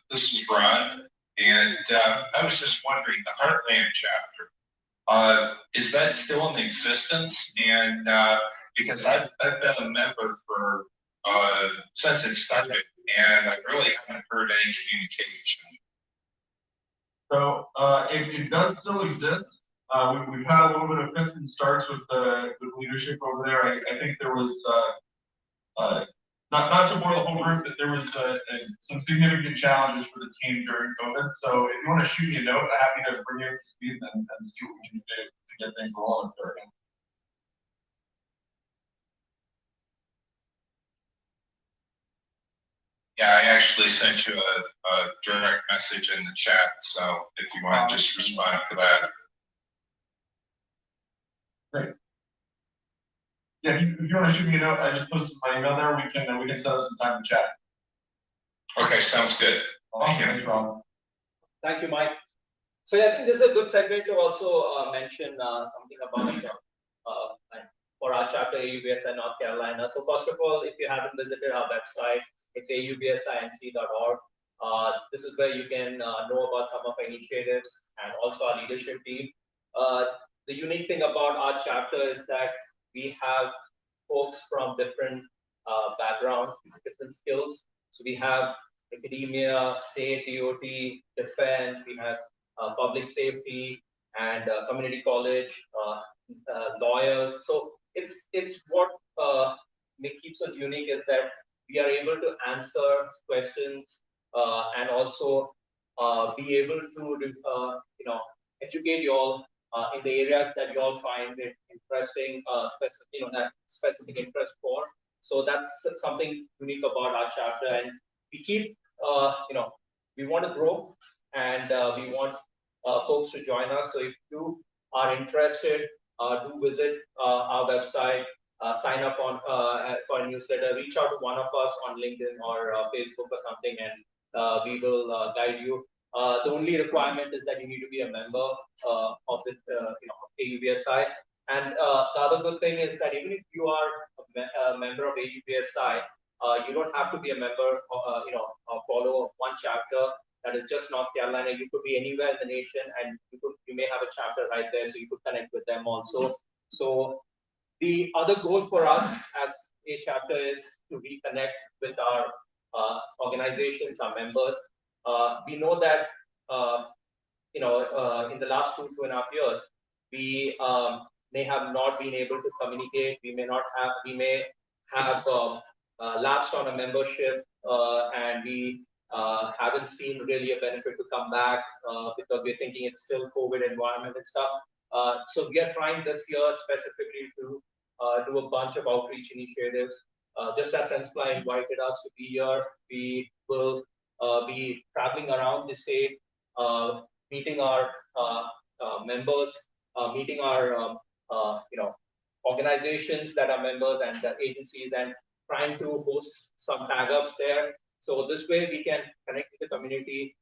this is Ron, and I was just wondering, the Heartland chapter, is that still in existence? And because I've been a member for since it started, and I really haven't heard any communication. So it does still exist. We've had a little bit of fits and starts with the leadership over there. I think there was not to bore the whole group, but there was some significant challenges for the team during COVID. So if you want to shoot me a note, I'm happy to bring you up to speed and see what we can do to get things rolling there. Yeah, I actually sent you a direct message in the chat, so if you want to just respond to that. Great. Yeah, if you want to shoot me a note, I just posted my email there. We can set up some time to chat. Okay, sounds good. Thank you. Thanks, Ron. thank you, Mike. So yeah, I think this is a good segue to also mention something about for our chapter AUBSI North Carolina. So first of all, if you haven't visited our website, it's aubsinc.org. This is where you can know about some of our initiatives and also our leadership team. The unique thing about our chapter is that we have folks from different backgrounds, different skills. So we have academia, state, DOT, defense, we have public safety, and community college, lawyers. So it's what keeps us unique is that we are able to answer questions and also be able to educate you all in the areas that you all find it interesting, specific interest for. So that's something unique about our chapter, and we keep we want to grow, and we want folks to join us. So if you are interested, do visit our website, sign up on for a newsletter, reach out to one of us on LinkedIn or Facebook or something, and we will guide you. The only requirement is that you need to be a member of the AUBSI. And the other good thing is that even if you are a member of AUBSI, you don't have to be a member, follow one chapter that is just North Carolina. You could be anywhere in the nation, and you may have a chapter right there, so you could connect with them also. So the other goal for us as a chapter is to reconnect with our organizations, our members. We know that in the last 2.5 years, we may have not been able to communicate. We may have lapsed on a membership, and we haven't seen really a benefit to come back because we're thinking it's still COVID environment and stuff. So we are trying this year specifically to do a bunch of outreach initiatives. Just as Sensply invited us to be here, we will be traveling around the state, meeting our members, meeting our organizations that are members and the agencies, and trying to host some tag-ups there. So this way we can connect with the community,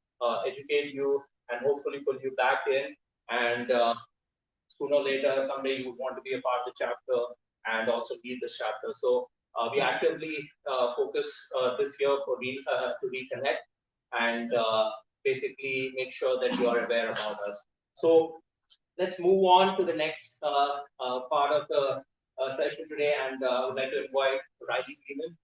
educate you, and hopefully pull you back in. And sooner or later, someday you would want to be a part of the chapter and also lead this chapter. So We actively focus this year to reconnect and basically make sure that you are aware about us. So let's move on to the next part of the session today, and I would like to invite Riley Freeman,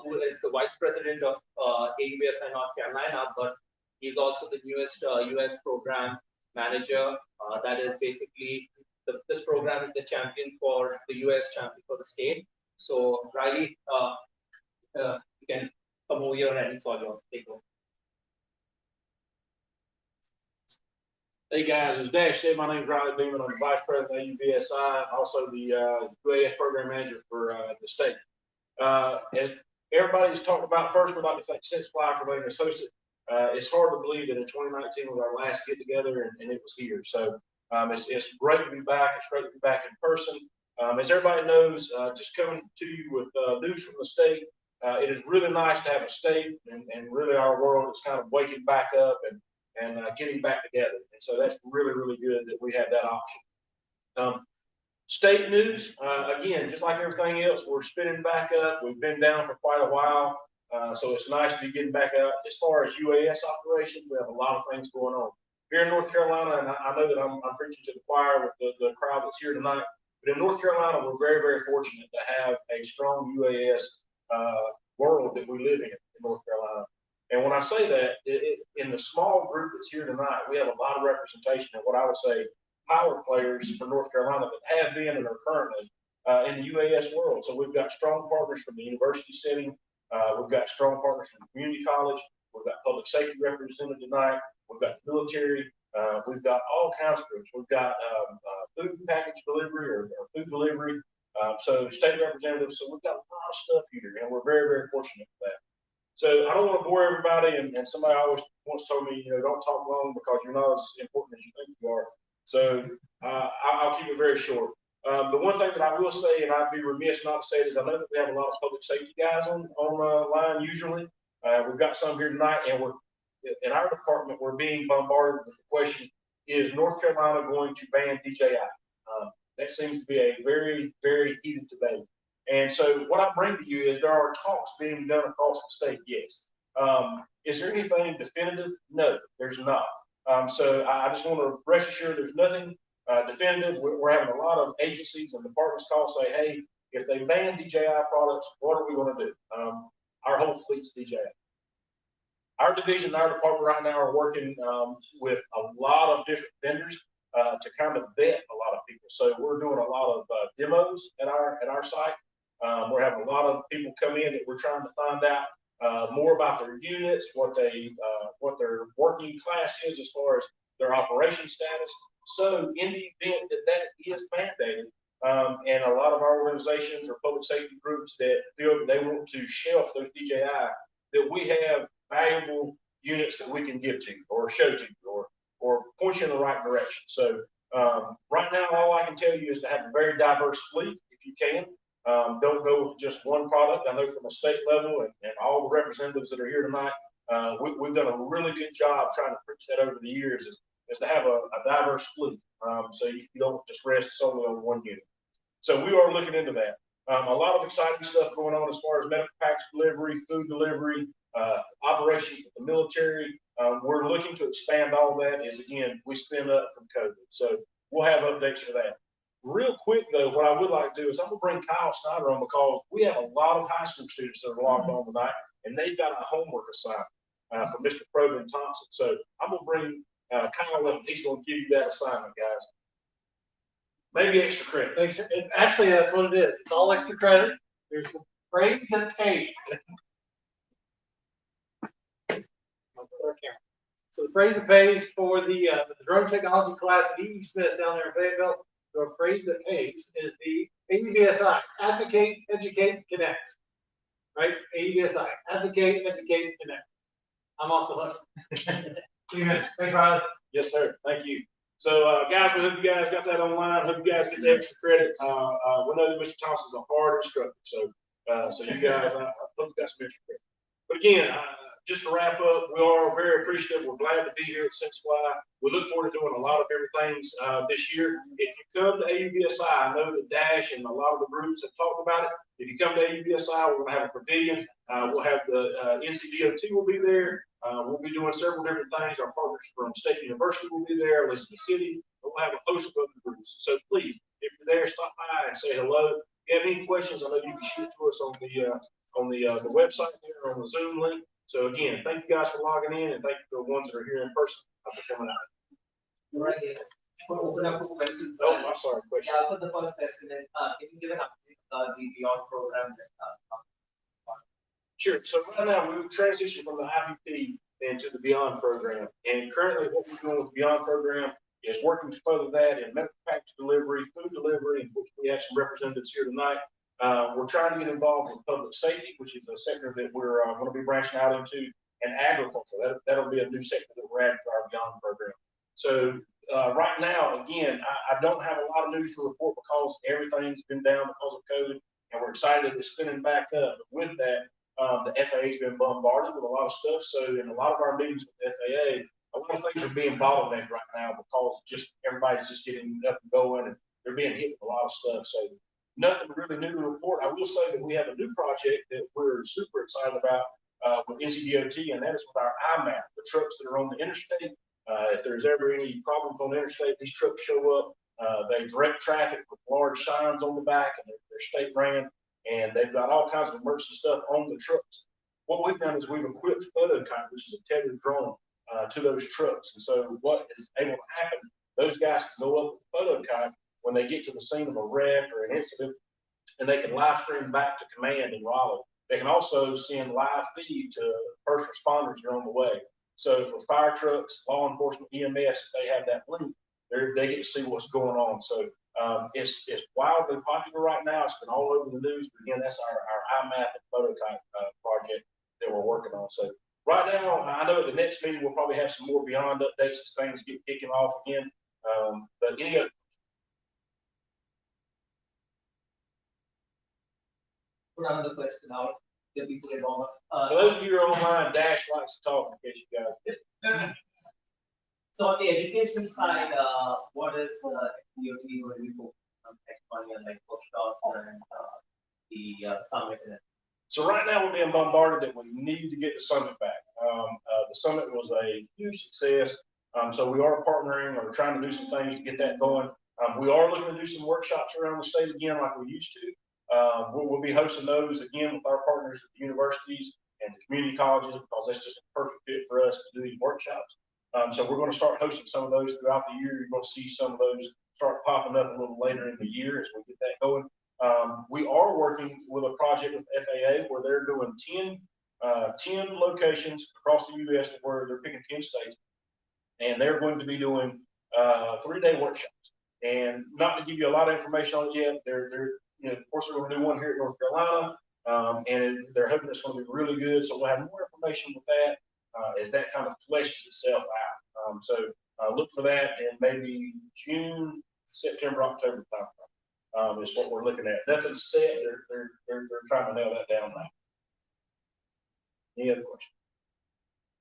who is the Vice President of AUBSI North Carolina, but he's also the newest US Program Manager. That is basically, this program is the champion for the US champion for the state. So Riley, you can come over here and install yours. Take over. Hey guys, as Dash said, my name is Riley Beeman. I'm the Vice President of UBSI, also the UAS Program Manager for the state. As everybody's talked about, first we'd like to thank Sense Fly for letting us host it. It's hard to believe that in 2019 was our last get together and it was here. So it's great to be back. It's great to be back in person. As everybody knows, just coming to you with news from the state, it is really nice to have a state and really our world is kind of waking back up and getting back together. And so that's really, really good that we have that option. State news, again, just like everything else, we're spinning back up. We've been down for quite a while. So it's nice to be getting back up. As far as UAS operations, we have a lot of things going on. Here in North Carolina, and I know that I'm preaching to the choir with the crowd that's here tonight, but in North Carolina, we're very, very fortunate to have a strong UAS world that we live in North Carolina. And when I say that, in the small group that's here tonight, we have a lot of representation of what I would say power players for North Carolina that have been and are currently in the UAS world. So we've got strong partners from the university setting. We've got strong partners from the community college. We've got public safety represented tonight. We've got the military. We've got all kinds of groups. We've got food package delivery or food delivery. So state representatives. So we've got a lot of stuff here, and we're very, very fortunate for that. So I don't want to bore everybody, and somebody always once told me, don't talk long because you're not as important as you think you are. So I'll keep it very short. The one thing that I will say, and I'd be remiss not to say it, is I know that we have a lot of public safety guys on line usually. We've got some here tonight, and we're in our department, we're being bombarded with the question, is North Carolina going to ban DJI? That seems to be a very, very heated debate. And so what I bring to you is there are talks being done across the state, yes. Is there anything definitive? No, there's not. So I just want to rest assured there's nothing definitive. We're having a lot of agencies and departments call say, hey, if they ban DJI products, what are we going to do? Our whole fleet's DJI. Our division, our department right now are working with a lot of different vendors to kind of vet a lot of people. So we're doing a lot of demos at our site. We're having a lot of people come in that we're trying to find out more about their units, what their working class is as far as their operation status. So in the event that is mandated, and a lot of our organizations or public safety groups that feel that they want to shelf those DJI, that we have valuable units that we can give to you or show to you or point you in the right direction. So right now, all I can tell you is to have a very diverse fleet if you can. Don't go with just one product. I know from a state level and all the representatives that are here tonight, we've done a really good job trying to preach that over the years is to have a diverse fleet. So you don't just rest solely on one unit. So we are looking into that. A lot of exciting stuff going on as far as medical package delivery, food delivery, operations with the military. We're looking to expand all that as, again, we spin up from COVID. So we'll have updates for that. Real quick, though, what I would like to do is I'm going to bring Kyle Snyder on because we have a lot of high school students that are logged on tonight, and they've got a homework assignment from Mr. Probin Thompson. So I'm going to bring Kyle up. He's going to give you that assignment, guys. Maybe extra credit. Thanks. Actually, that's what it is. It's all extra credit. There's the phrase that pays. So the phrase that pays for the drone technology class at E.E. Smith down there in Fayetteville, the phrase that pays is the AUBSI, advocate, educate, connect. Right? AUBSI, advocate, educate, connect. I'm off the hook. Thanks, Riley. Yes, sir. Thank you. So, guys, we hope you guys got that online. Hope you guys get the extra credit. We know that Mr. Thompson's a hard instructor, so you guys, I hope you got some extra credit. But again, just to wrap up, we are very appreciative. We're glad to be here at SenseFly. We look forward to doing a lot of different things this year. If you come to AUVSI, I know that Dash and a lot of the groups have talked about it. If you come to AUVSI, we're going to have a pavilion. We'll have the NCDOT will be there. We'll be doing several different things. Our partners from State University will be there, Elizabeth City. We'll have a host of other groups. So please, if you're there, stop by and say hello. If you have any questions, I know you can shoot to us on the website there, on the Zoom link. So again, thank you guys for logging in, and thank you to the ones that are here in person for coming out. Right. We'll open up for questions. Oh, I'm sorry, question. Yeah, I'll put the first question in. Can you give an update the Beyond program? Sure. So right now we've transitioned from the IPP into the Beyond program, and currently what we're doing with the Beyond program is working to further that in medical package delivery, food delivery, in which we have some representatives here tonight. We're trying to get involved with public safety, which is a sector that we're going to be branching out into, and agriculture. That'll be a new sector that we're adding to our Beyond program. So right now, again, I don't have a lot of news to report because everything's been down because of COVID, and we're excited it's spinning back up. But with that, the FAA has been bombarded with a lot of stuff. So in a lot of our meetings with the FAA, a lot of things are being bottlenecked right now because just everybody's just getting up and going, and they're being hit with a lot of stuff. So nothing really new to report. I will say that we have a new project that we're super excited about with NCDOT, and that is with our IMAP, the trucks that are on the interstate. If there's ever any problems on the interstate, these trucks show up. They direct traffic with large signs on the back, and they're state ran, and they've got all kinds of emergency stuff on the trucks. What we've done is we've equipped PhotoKite, which is a tethered drone, to those trucks. And so what is able to happen, those guys can go up with PhotoKite when they get to the scene of a wreck or an incident, and they can live stream back to command in Raleigh. They can also send live feed to first responders that are on the way. So for fire trucks, law enforcement, EMS, if they have that link, they get to see what's going on. So it's wildly popular right now. It's been all over the news. But again, that's our IMAP and PhotoKite project that we're working on. So right now, I know at the next meeting we'll probably have some more Beyond updates as things get kicking off again. But any other? Put another question out. Let me put it on. For those of you who are online, Dash likes to talk in case you guys. So on the education side, what is the DOT going to be focused on next money and like workshops and the summit? So right now we're being bombarded that we need to get the summit back. The summit was a huge success. So we are partnering or trying to do some things to get that going. We are looking to do some workshops around the state again like we used to. We'll be hosting those again with our partners at the universities and the community colleges because that's just a perfect fit for us to do these workshops. So we're going to start hosting some of those throughout the year. You're going to see some of those start popping up a little later in the year as we get that going. We are working with a project with FAA where they're doing 10 locations across the U.S. where they're picking 10 states, and they're going to be doing 3-day workshops. And not to give you a lot of information on it yet, of course, they're going to do one here in North Carolina, and they're hoping it's going to be really good. So we'll have more information with that as that kind of fleshes itself out. So look for that in maybe June, September, October timeframe is what we're looking at. Nothing's set. They're trying to nail that down now. Any other questions?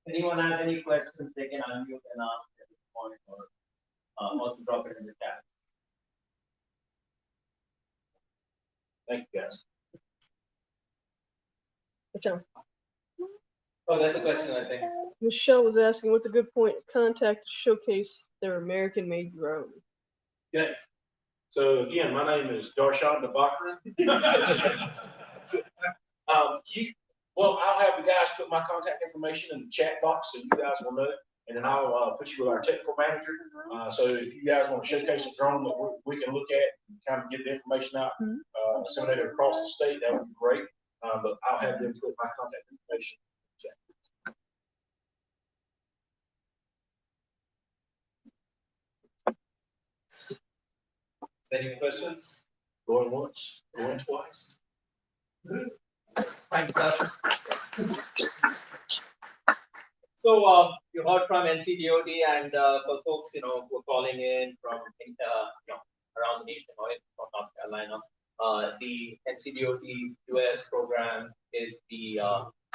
Anyone has any questions, they can unmute and ask at this point, or also drop it in the chat. Thank you, guys. Okay. Oh, that's a question, I think. Michelle was asking what's a good point of contact to showcase their American-made drone. Yes. So again, my name is Darshan Dabakran. Well, I'll have the guys put my contact information in the chat box so you guys will know it, and then I'll put you with our technical manager. So if you guys want to showcase a drone that we can look at and kind of get the information out, disseminate it across the state, that would be great. But I'll have them put my contact information in the chat. Any questions? Going once, going twice. Thanks, Dash. So you heard from NCDOT, and for folks who are calling in from around the nation or from North Carolina, the NCDOT US program is the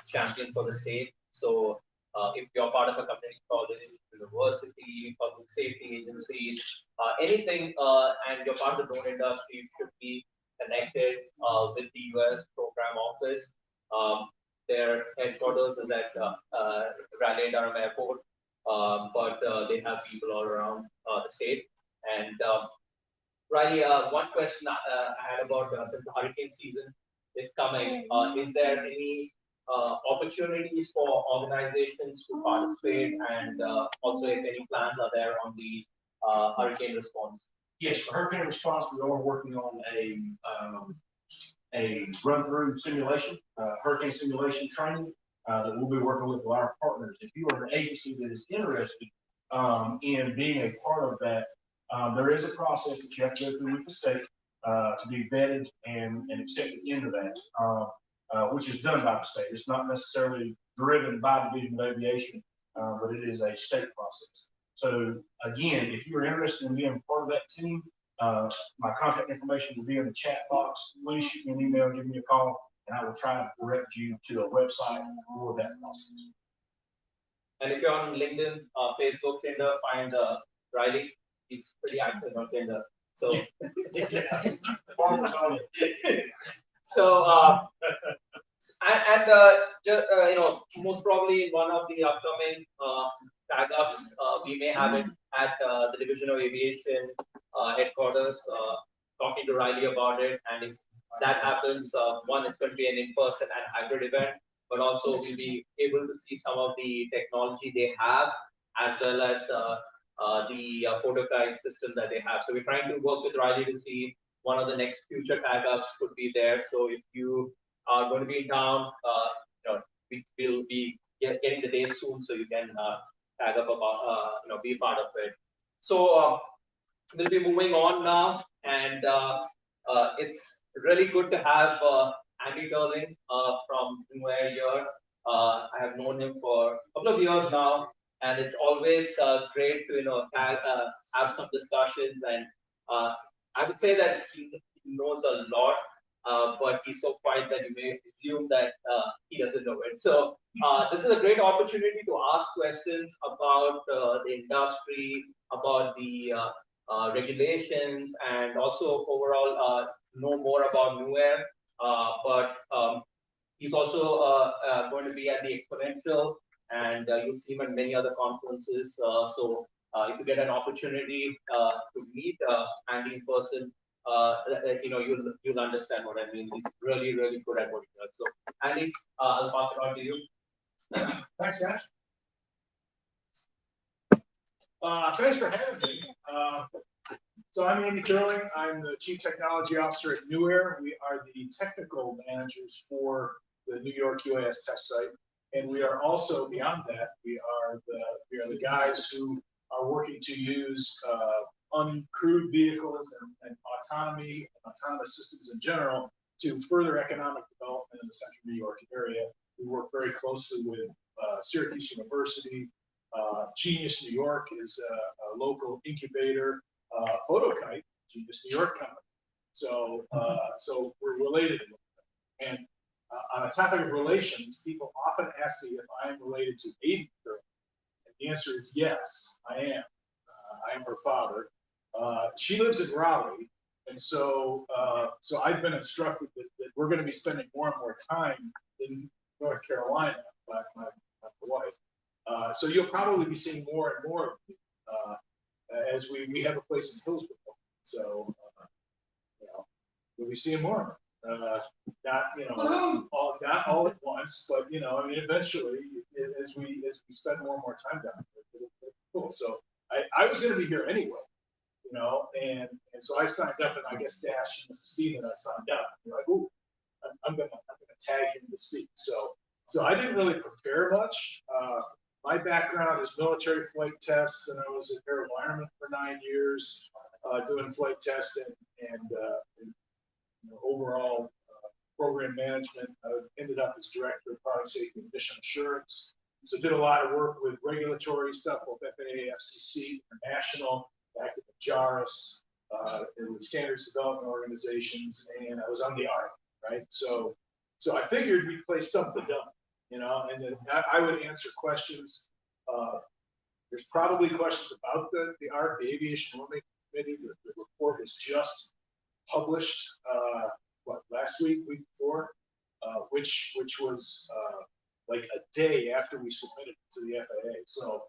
champion for the state. So if you're part of a community college, university, public safety agencies, anything, and you're part of the drone industry, you should be connected with the US program office. Their headquarters is at Raleigh Durham Airport, but they have people all around the state. And Riley, one question I had about since the hurricane season is coming, is there any opportunities for organizations to participate, and also if any plans are there on the hurricane response? Yes, for hurricane response, we are working on a run-through simulation, hurricane simulation training that we'll be working with our partners. If you are an agency that is interested in being a part of that, there is a process that you have to go through with the state to be vetted and accepted into that, which is done by the state. It's not necessarily driven by the Division of Aviation, but it is a state process. So again, if you're interested in being part of that team, my contact information will be in the chat box. Please shoot me an email, give me a call, and I will try to direct you to a website for that process. And if you're on LinkedIn, Facebook, Tinder, find Riley. He's pretty active on Tinder. So, so you know, most probably in one of the upcoming tag ups, we may have it at the Division of Aviation headquarters, talking to Riley about it. And if that happens, one, it's going to be an in-person and hybrid event, but also we'll be able to see some of the technology they have, as well as the photo guide system that they have. So we're trying to work with Riley to see one of the next future tag ups could be there. So if you are going to be in town, you know, we will be getting the date soon, so you can tag up about, you know, be part of it. So we'll be moving on now, and it's really good to have Andy Darling from Neware here. I have known him for a couple of years now, and it's always great to, you know, have some discussions. And I would say that he knows a lot, but he's so quiet that you may assume that he doesn't know it. So this is a great opportunity to ask questions about the industry, about the regulations, and also overall know more about Neware. But he's also going to be at the Exponential, and you'll see him at many other conferences. So if you get an opportunity to meet Andy in person, you know, you'll understand what I mean. He's really, really good at what he does. So Andy, I'll pass it on to you. Thanks, Ash. Thanks for having me. So I'm Andy Curling. I'm the Chief Technology Officer at Neware. We are the technical managers for the New York UAS test site, and we are also, beyond that, we are the guys who are working to use uncrewed vehicles and autonomy, autonomous systems in general, to further economic development in the Central New York area. We work very closely with Syracuse University. Genius New York is a local incubator. Photokite, Genius New York company. So, so we're related. And on a topic of relations, people often ask me if I am related to Aiden Curling. And the answer is yes, I am. I am her father. She lives in Raleigh, and so so I've been instructed that we're going to be spending more and more time in North Carolina by my wife. So you'll probably be seeing more and more of me. As we have a place in Hillsborough, so you know, we'll be seeing more. Not, you know, not all at once, but you know, I mean, eventually, as we spend more and more time down there, it'll cool. So I was going to be here anyway, you know, and so I signed up, and I guess Dash must have seen that I signed up. You're like, ooh, I'm gonna tag him to speak. So I didn't really prepare much. My background is military flight tests, and I was at AeroVironment for 9 years, doing flight testing and you know, overall program management. I ended up as director of product safety and mission assurance. So did a lot of work with regulatory stuff, both FAA, FCC, international, active at JARIS, with standards development organizations, and I was on the ARC, right? So I figured we'd play stump the dumb. you know, and then I would answer questions. There's probably questions about the ARC, the Aviation Rulemaking Committee. The report was just published, last week before, which was like a day after we submitted it to the FAA. So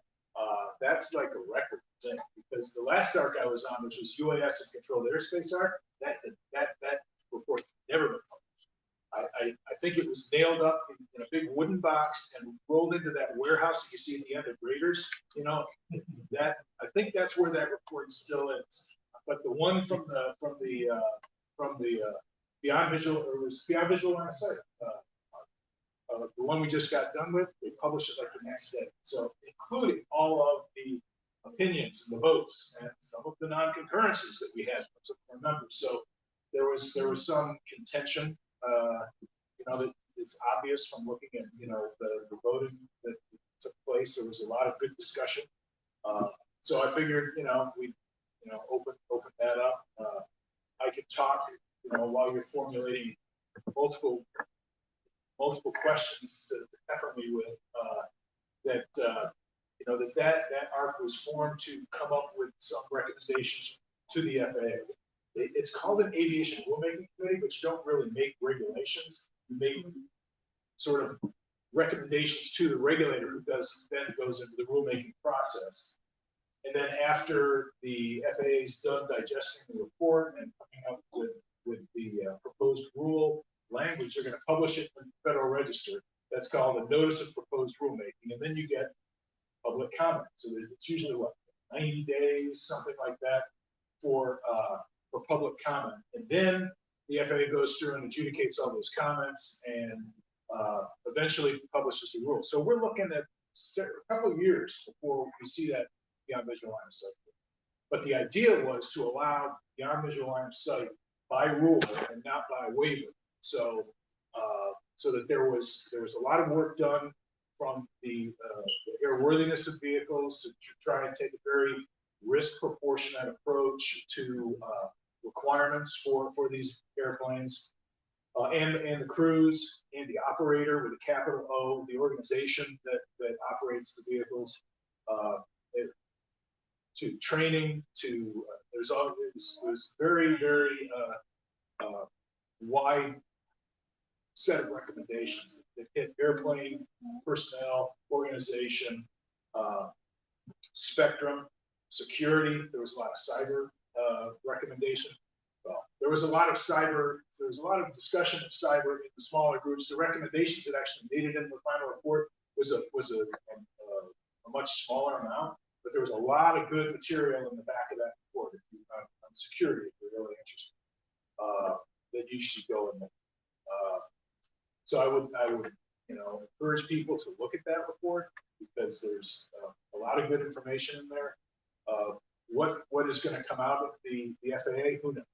that's like a record thing, because the last ARC I was on, which was UAS and Controlled Airspace ARC, that report never been published. I think it was nailed up in a big wooden box and rolled into that warehouse that you see at the end of Graders. You know, that I think that's where that report still is. But the one from the Beyond Visual, or it was Beyond Visual Line of Sight, the one we just got done with, they published it like the next day. So including all of the opinions and the votes and some of the non-concurrences that we had from some of our members. So there was some contention. You know, that it's obvious from looking at, you know, the voting that took place. There was a lot of good discussion. So I figured, you know, we, you know, open that up. I could talk, you know, while you're formulating multiple questions to pepper me with, you know, that ARC was formed to come up with some recommendations to the FAA. It's called an Aviation Rulemaking Committee, but you don't really make regulations. You make sort of recommendations to the regulator, who then goes into the rulemaking process. And then after the FAA is done digesting the report and coming up with the proposed rule language, they're going to publish it in the Federal Register. That's called a Notice of Proposed Rulemaking, and then you get public comment. So it's usually what, 90 days, something like that, for public comment. And then the FAA goes through and adjudicates all those comments and eventually publishes the rule. So we're looking at a couple of years before we see that Beyond Visual Line of Sight. But the idea was to allow Beyond Visual Line of Sight by rule and not by waiver. So so that there was a lot of work done from the airworthiness of vehicles to try and take a very risk proportionate approach to requirements for these airplanes, and the crews and the operator with a capital O, the organization that operates the vehicles, to training, to there's always very wide set of recommendations that hit airplane personnel, organization, spectrum, security. There was a lot of cyber recommendation. Well, there was a lot of discussion of cyber in the smaller groups. The recommendations that actually made it in the final report was a much smaller amount, but there was a lot of good material in the back of that report on security if you're really interested, that you should go in there. So I would, you know, encourage people to look at that report, because there's a lot of good information in there. What is going to come out of the FAA, who knows?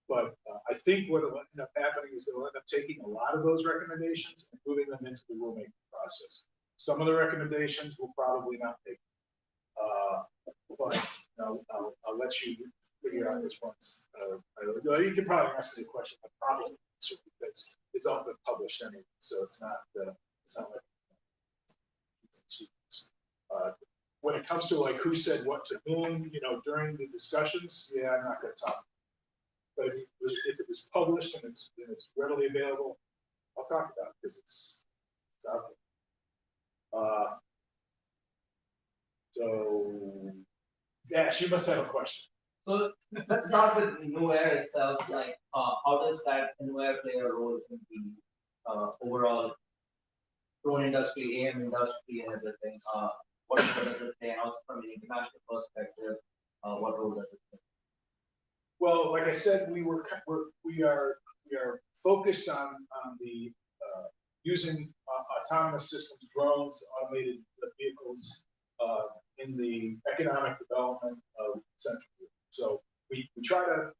But I think what will end up happening is they'll end up taking a lot of those recommendations and moving them into the rulemaking process. Some of the recommendations will probably not take, but I'll let you figure out which ones. You can probably ask me a question. I probably answer, because it's all been published anyway, so it's not like. When it comes to like who said what to whom, you know, during the discussions, yeah, I'm not going to talk. But if it was published and it's readily available, I'll talk about it, because it's out there. So, Dash, you must have a question. So let's start with New Air itself. Like, how does that New Air play a role in the overall drone industry, AM industry, and everything? What does it play? And also from an international perspective, what role does it play? Well, like I said, we are focused on the using autonomous systems, drones, automated vehicles in the economic development of Central New York. So we try to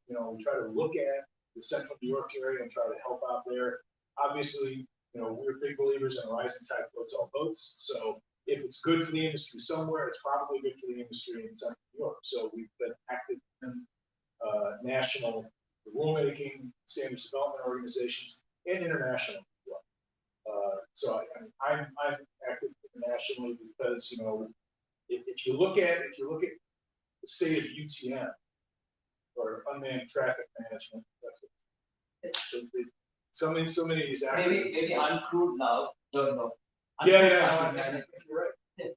look at the Central New York area and try to help out there. Obviously, you know, we're big believers in a rising tide floats all boats. So if it's good for the industry somewhere, it's probably good for the industry in Central New York. So we've been active in national rulemaking, standards development organizations, and international as well. So I'm active internationally because, you know, if you look at the state of UTM or unmanned traffic management, that's what so many of these Maybe uncrewed now, don't know. Yeah, I think you're right.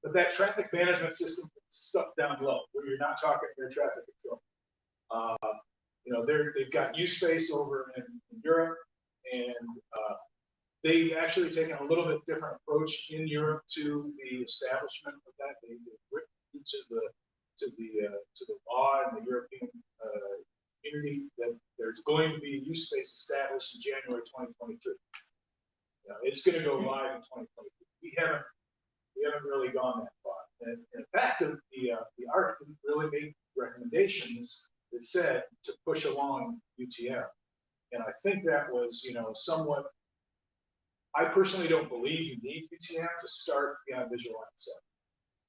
But that traffic management system is stuck down low, where you're not talking air traffic control. You know, they've got U-Space over in Europe, and they've actually taken a little bit different approach in Europe to the establishment of that. They've written to the law in the European community that there's going to be a U-Space established in January 2023. You know, it's going to go live in 2023. We haven't really gone that far. And in fact, the ARC didn't really make recommendations that said to push along UTM. And I think that was, you know, somewhat. I personally don't believe you need UTM to start beyond visual line of sight.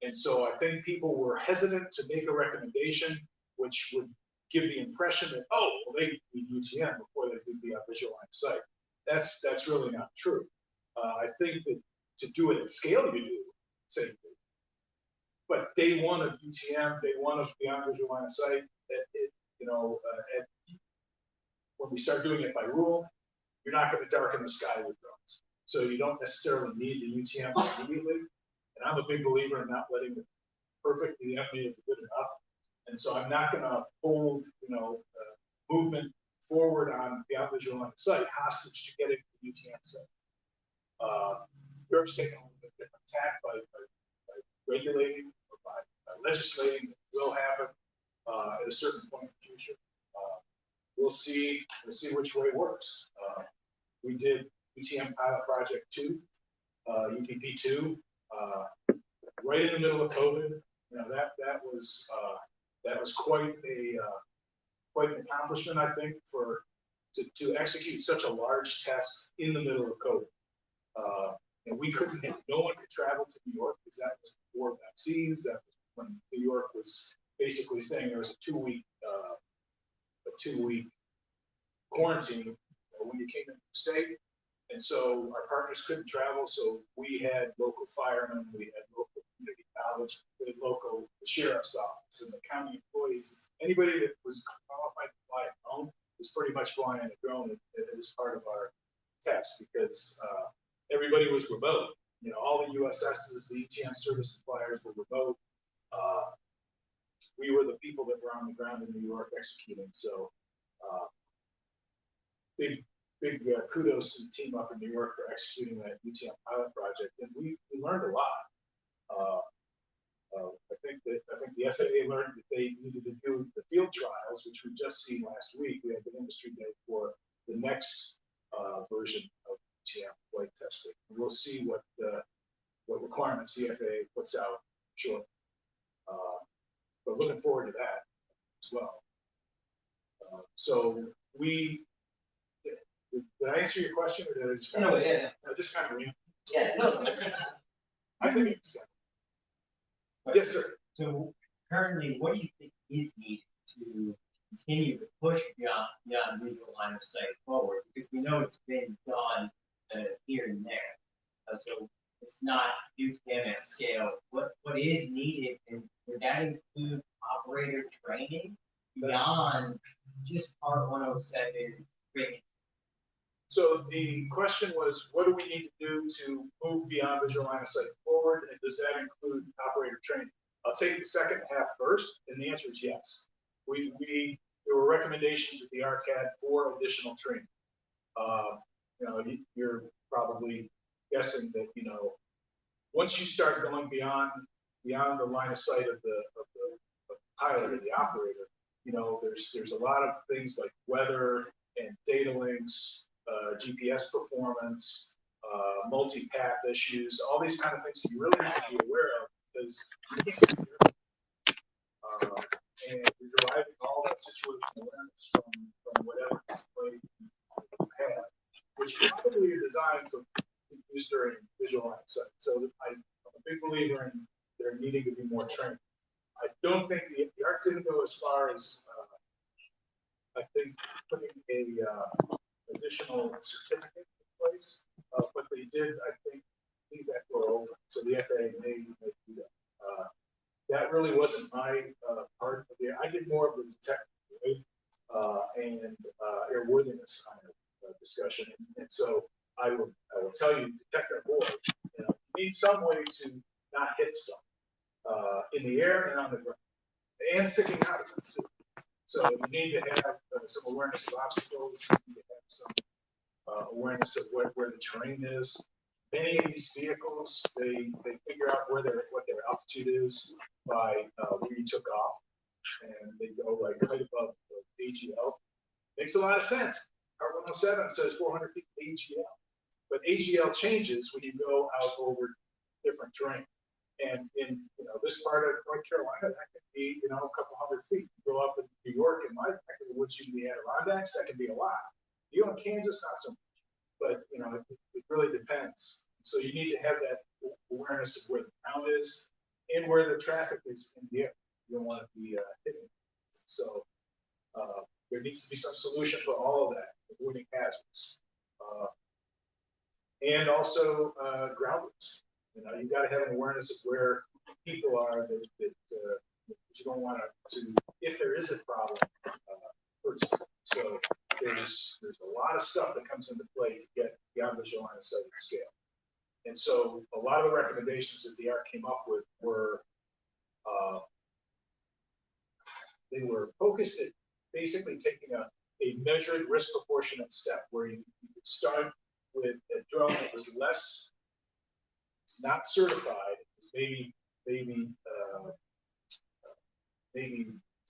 And so I think people were hesitant to make a recommendation which would give the impression that, oh, well, they need UTM before they do beyond visual line of sight. That's really not true. I think that to do it at scale, you do same thing. But day one of UTM, day one of beyond visual line of sight, when we start doing it by rule, you're not going to darken the sky with drones. So you don't necessarily need the UTM immediately. And I'm a big believer in not letting the perfect be the enemy of the good enough. And so I'm not going to hold, movement forward on beyond visual line of sight hostage to getting the UTM set. Europe's taking a little bit different tack by regulating or by legislating. It will happen at a certain point in the future. We'll see which way it works. We did UTM pilot project 2, UPP 2, right in the middle of COVID. You know, that was quite an accomplishment, I think, to execute such a large test in the middle of COVID. And no one could travel to New York because that was before vaccines. That was when New York was basically saying there was a two-week quarantine when you came into the state. And so our partners couldn't travel, so we had local firemen, we had local community college, we had local sheriff's office and the county employees. Anybody that was qualified to fly a drone was pretty much flying a drone as part of our test because everybody was remote. You know, all the USSs, the UTM service suppliers were remote. We were the people that were on the ground in New York executing. So big kudos to the team up in New York for executing that UTM pilot project, and we learned a lot. I think the FAA learned that they needed to do the field trials, which we just seen last week. We had the industry day for the next version of UTM flight testing. And we'll see what requirements the FAA puts out shortly. But looking forward to that as well. So did I answer your question, or did I just kind of? Yeah. I just kind of ran. Yeah, no. I think it's good. Yes, sir. So currently, what do you think is needed to continue to push beyond visual line of sight forward? Because we know it's been done here and there. So it's not UTM at scale. What is needed, and would that include operator training beyond just Part 107 training? So the question was, what do we need to do to move beyond visual line of sight forward, and does that include operator training? I'll take the second half first, and the answer is yes. There were recommendations that the ARC had for additional training. You're probably guessing that once you start going beyond the line of sight of the pilot or the operator, there's a lot of things like weather and data links. GPS performance, multi-path issues, all these kind of things you really need to be aware of because and you're deriving all that situational awareness from whatever display you have, which probably are designed to be used during visual line of sight. So I'm a big believer in there needing to be more training. I don't think the ARC didn't go as far as I think putting a additional certificate in place, but did, I think, leave that door open, so the FAA may do that. That really wasn't my part of it. I did more of the technical, and airworthiness kind of discussion. And so I will tell you, detect that board, you need some way to not hit stuff in the air and on the ground, and sticking out of it too. So you need to have some awareness of obstacles. You need to have some awareness of where the terrain is. Many of these vehicles, they figure out what their altitude is by where you took off, and they go like right above the AGL. Makes a lot of sense. Part 107 says 400 feet AGL, but AGL changes when you go out over different terrain. And in this part of North Carolina, that could be a couple hundred feet. You go up in New York, in my neck of the woods, in the Adirondacks, that can be a lot. You go in Kansas, not so much. But it really depends. So you need to have that awareness of where the ground is and where the traffic is in the air. You don't want to be hitting. So there needs to be some solution for all of that, avoiding hazards, and also grounders. You've got to have an awareness of where people are that you don't want to, if there is a problem, hurt someone. So there's a lot of stuff that comes into play to get beyond visual line of sight and scale. And so a lot of the recommendations that the ARC came up with were they were focused at basically taking a measured risk proportionate step where you could start with a drone that was less, it's not certified, it's maybe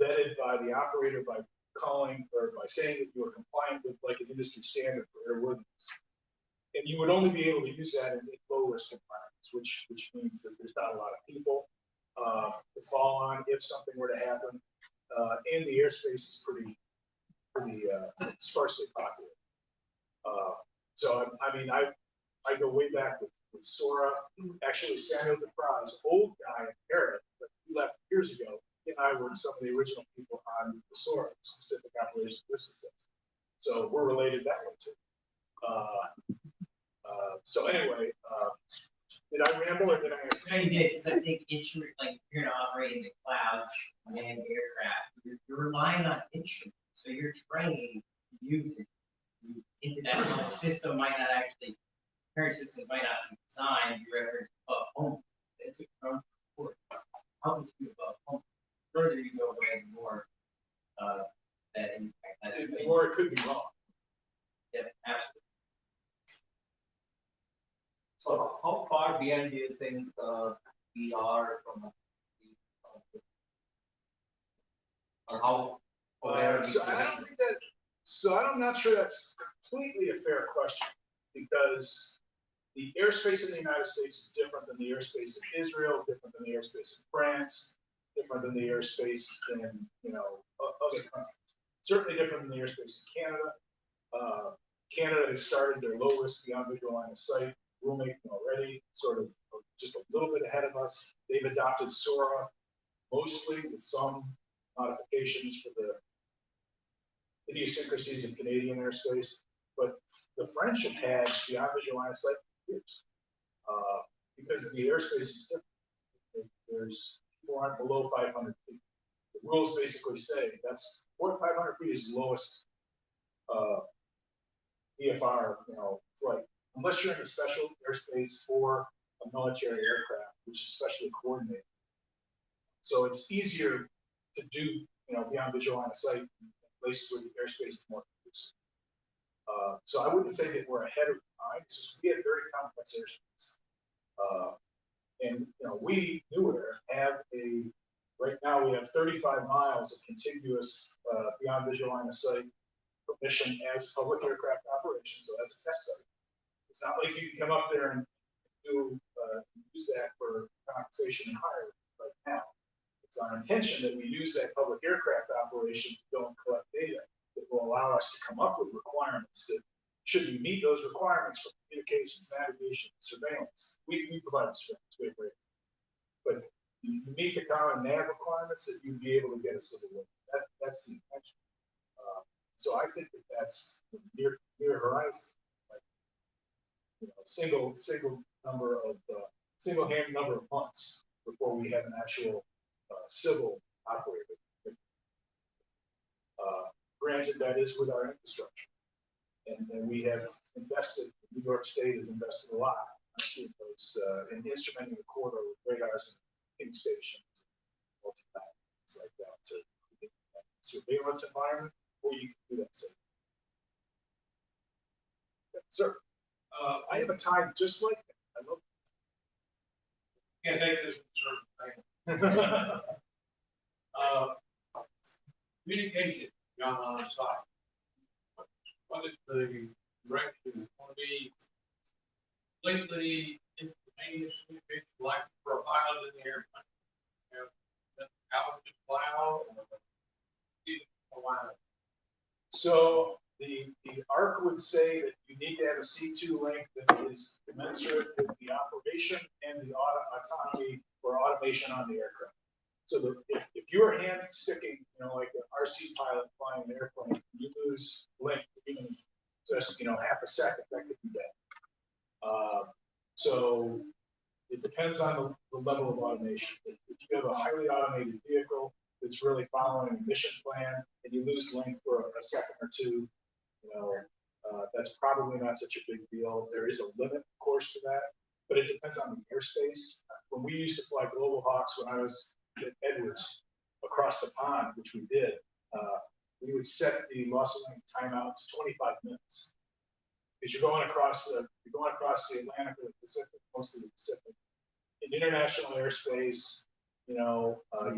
vetted by the operator by calling or by saying that you are compliant with like an industry standard for airworthiness. And you would only be able to use that in low risk environments, which means that there's not a lot of people to fall on if something were to happen. And the airspace is pretty sparsely populated. So I go way back with Sora. Actually, Samuel DeFra's old guy in Paris, but he left years ago. And I were some of the original people on the SOAR, Specific Operations Risk Assessment. So we're related that way too. So anyway, did I ramble or did I? No, you did, because I think instrument, like if you're gonna operate in the clouds, manned aircraft, you're relying on instruments. So you're trained to use it. Into that the system might not actually, current systems might not be designed to reference above home. It's a drone report. How would you above home? The further you go away, the more that impact. The more it could be wrong. Yeah, absolutely. So how far behind do you think we are from or how aware So I don't think that. So I'm not sure that's completely a fair question, because the airspace in the United States is different than the airspace in Israel, different than the airspace in France, different than the airspace in other countries. Certainly different than the airspace in Canada. Canada has started their low risk beyond visual line of sight rulemaking already, sort of just a little bit ahead of us. They've adopted SORA mostly with some modifications for the idiosyncrasies of Canadian airspace, but the French have had beyond visual line of sight for years because the airspace is different. There's people aren't below 500 feet. The rules basically say that's 500 feet is the lowest VFR flight, unless you're in a special airspace for a military aircraft, which is specially coordinated. So it's easier to do beyond visual line of sight in places where the airspace is more conducive. So I wouldn't say that we're ahead of time. It's just we have very complex airspace. And we newer have right now we have 35 miles of contiguous beyond visual line of sight permission as public aircraft operation, so as a test site. It's not like you can come up there and use that for compensation and hire right now. It's our intention that we use that public aircraft operation to go and collect data that will allow us to come up with requirements that, should we meet those requirements for communications, navigation, surveillance, we provide the surveillance, we agree. But you meet the common nav requirements that you'd be able to get a civil wing. That's the intention. So I think that that's near horizon. Like, single hand number of months before we have an actual civil operator. Granted, that is with our infrastructure. And we have invested, New York State has invested a lot in those, in instrumenting the corridor with radars and ping stations, things like that to create a surveillance environment, or you can do that safely. Sir, I have a time just like that. I love Can't take this, sir. Communication, John, on our side. What is the direction going to be? Completely instantaneous communication, like for a pilot in the airplane? Out just loud? So the ARC would say that you need to have a C2 link that is commensurate with the operation and the autonomy or automation on the aircraft. So if you're hand sticking, like an RC pilot flying an airplane, you lose link even just half a second, that could be dead. So it depends on the level of automation. If you have a highly automated vehicle that's really following a mission plan and you lose link for a second or two, that's probably not such a big deal. There is a limit, of course, to that, but it depends on the airspace. When we used to fly Global Hawks when I was at Edwards across the pond, which we did, we would set the loss of link timeout to 25 minutes. Because you're going across the Atlantic or the Pacific, mostly the Pacific. In international airspace, you're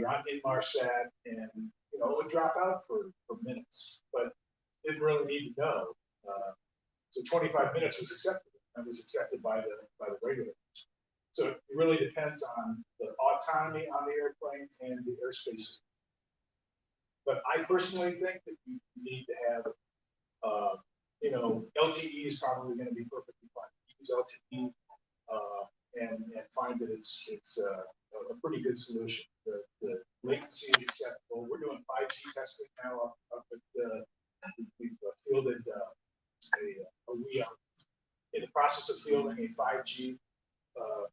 on Inmarsat, and it would drop out for minutes, but didn't really need to know. So 25 minutes was accepted. That was accepted by the regulators. So it really depends on the autonomy on the airplane and the airspace. But I personally think that you need to have, LTE is probably going to be perfectly fine. Use LTE and find that it's a pretty good solution. The latency is acceptable. We're doing 5G testing now up at we've fielded we are in the process of fielding a 5G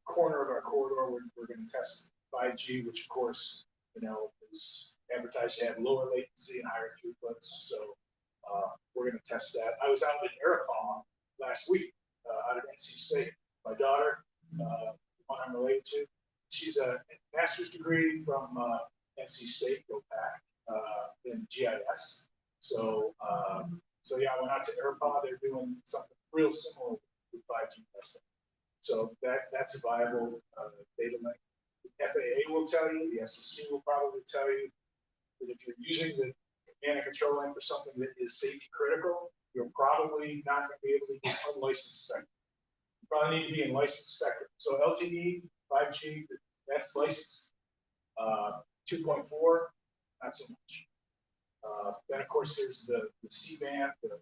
corner of our corridor. We're going to test 5G, which of course is advertised to have lower latency and higher throughputs. So we're going to test that. I was out in Iroquois last week out of NC State. My daughter, one I'm related to, she's a master's degree from NC State, go back in GIS. So yeah, I went out to Iroquois. They're doing something real similar with 5G testing. So that's a viable data link. The FAA will tell you, the FCC will probably tell you that if you're using the command and control link for something that is safety critical, you're probably not going to be able to use unlicensed spectrum. You probably need to be in licensed spectrum. So LTE, 5G, that's licensed. 2.4, not so much. Then of course there's the C-band, the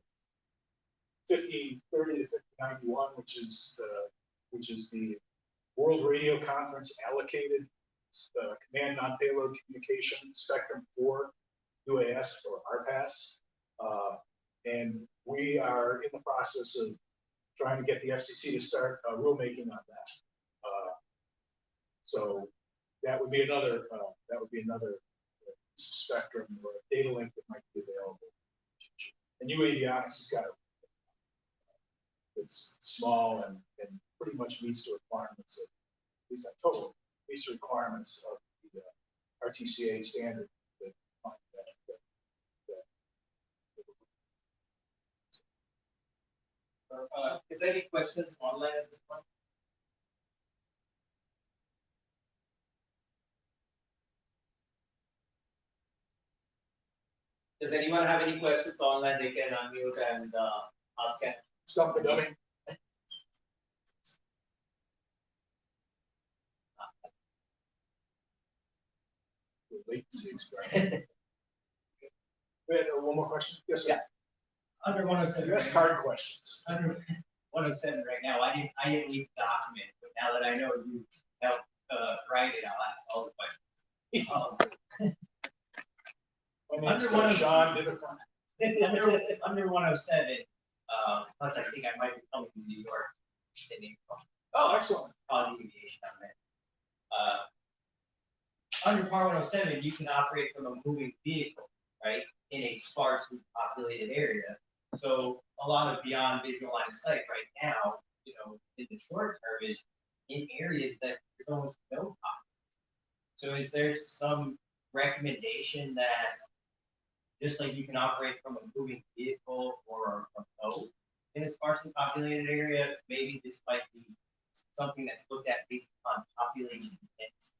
5030 to 5091, which is the World Radio Conference allocated command non-payload communication spectrum for UAS or RPAS. And we are in the process of trying to get the FCC to start rulemaking on that. So that would be another spectrum or a data link that might be available. And UAVionics has got it's small and pretty much meets the requirements of, at least I told meets the requirements of the RTCA standard. Is there any questions online at this point? Does anyone have any questions online? They can unmute and ask it. Stop the dummy. The latency experiment. We had one more question. Yes, sir. Yeah. Under 107. You asked hard questions. Under 107 right now, I didn't leave the document, but now that I know you helped write it, I'll ask all the questions. Under 107, under 107, plus I think I might be coming from New York, sitting under Part 107, you can operate from a moving vehicle, right, in a sparsely populated area. So a lot of beyond visual line of sight right now, in the short term is in areas that there's almost no pocket. So is there some recommendation that just like you can operate from a moving vehicle or a boat in a sparsely populated area, maybe this might be something that's looked at based on population intent?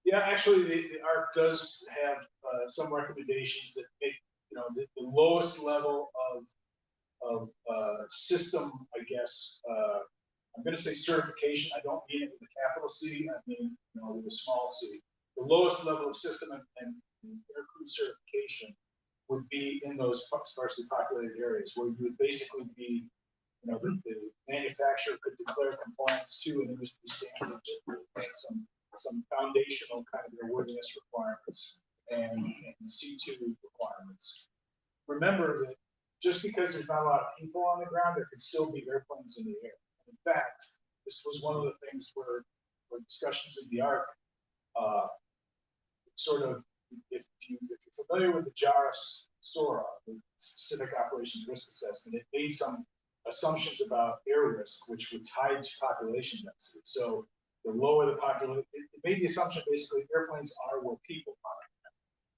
Yeah, actually, the ARC does have some recommendations that make, the lowest level of system, I guess, I'm going to say certification. I don't mean it with a capital C. I mean, with a small c. The lowest level of system and aircrew certification would be in those sparsely populated areas where you would basically be, the manufacturer could declare compliance to an industry standard that had some foundational kind of airworthiness requirements and C2 requirements. Remember that just because there's not a lot of people on the ground, there could still be airplanes in the air. In fact, this was one of the things where discussions of the ARC sort of, if you're familiar with the JARAS SOAR, the Specific Operations Risk Assessment, it made some assumptions about air risk, which were tied to population density. So the lower the population, it made the assumption basically airplanes are where people are,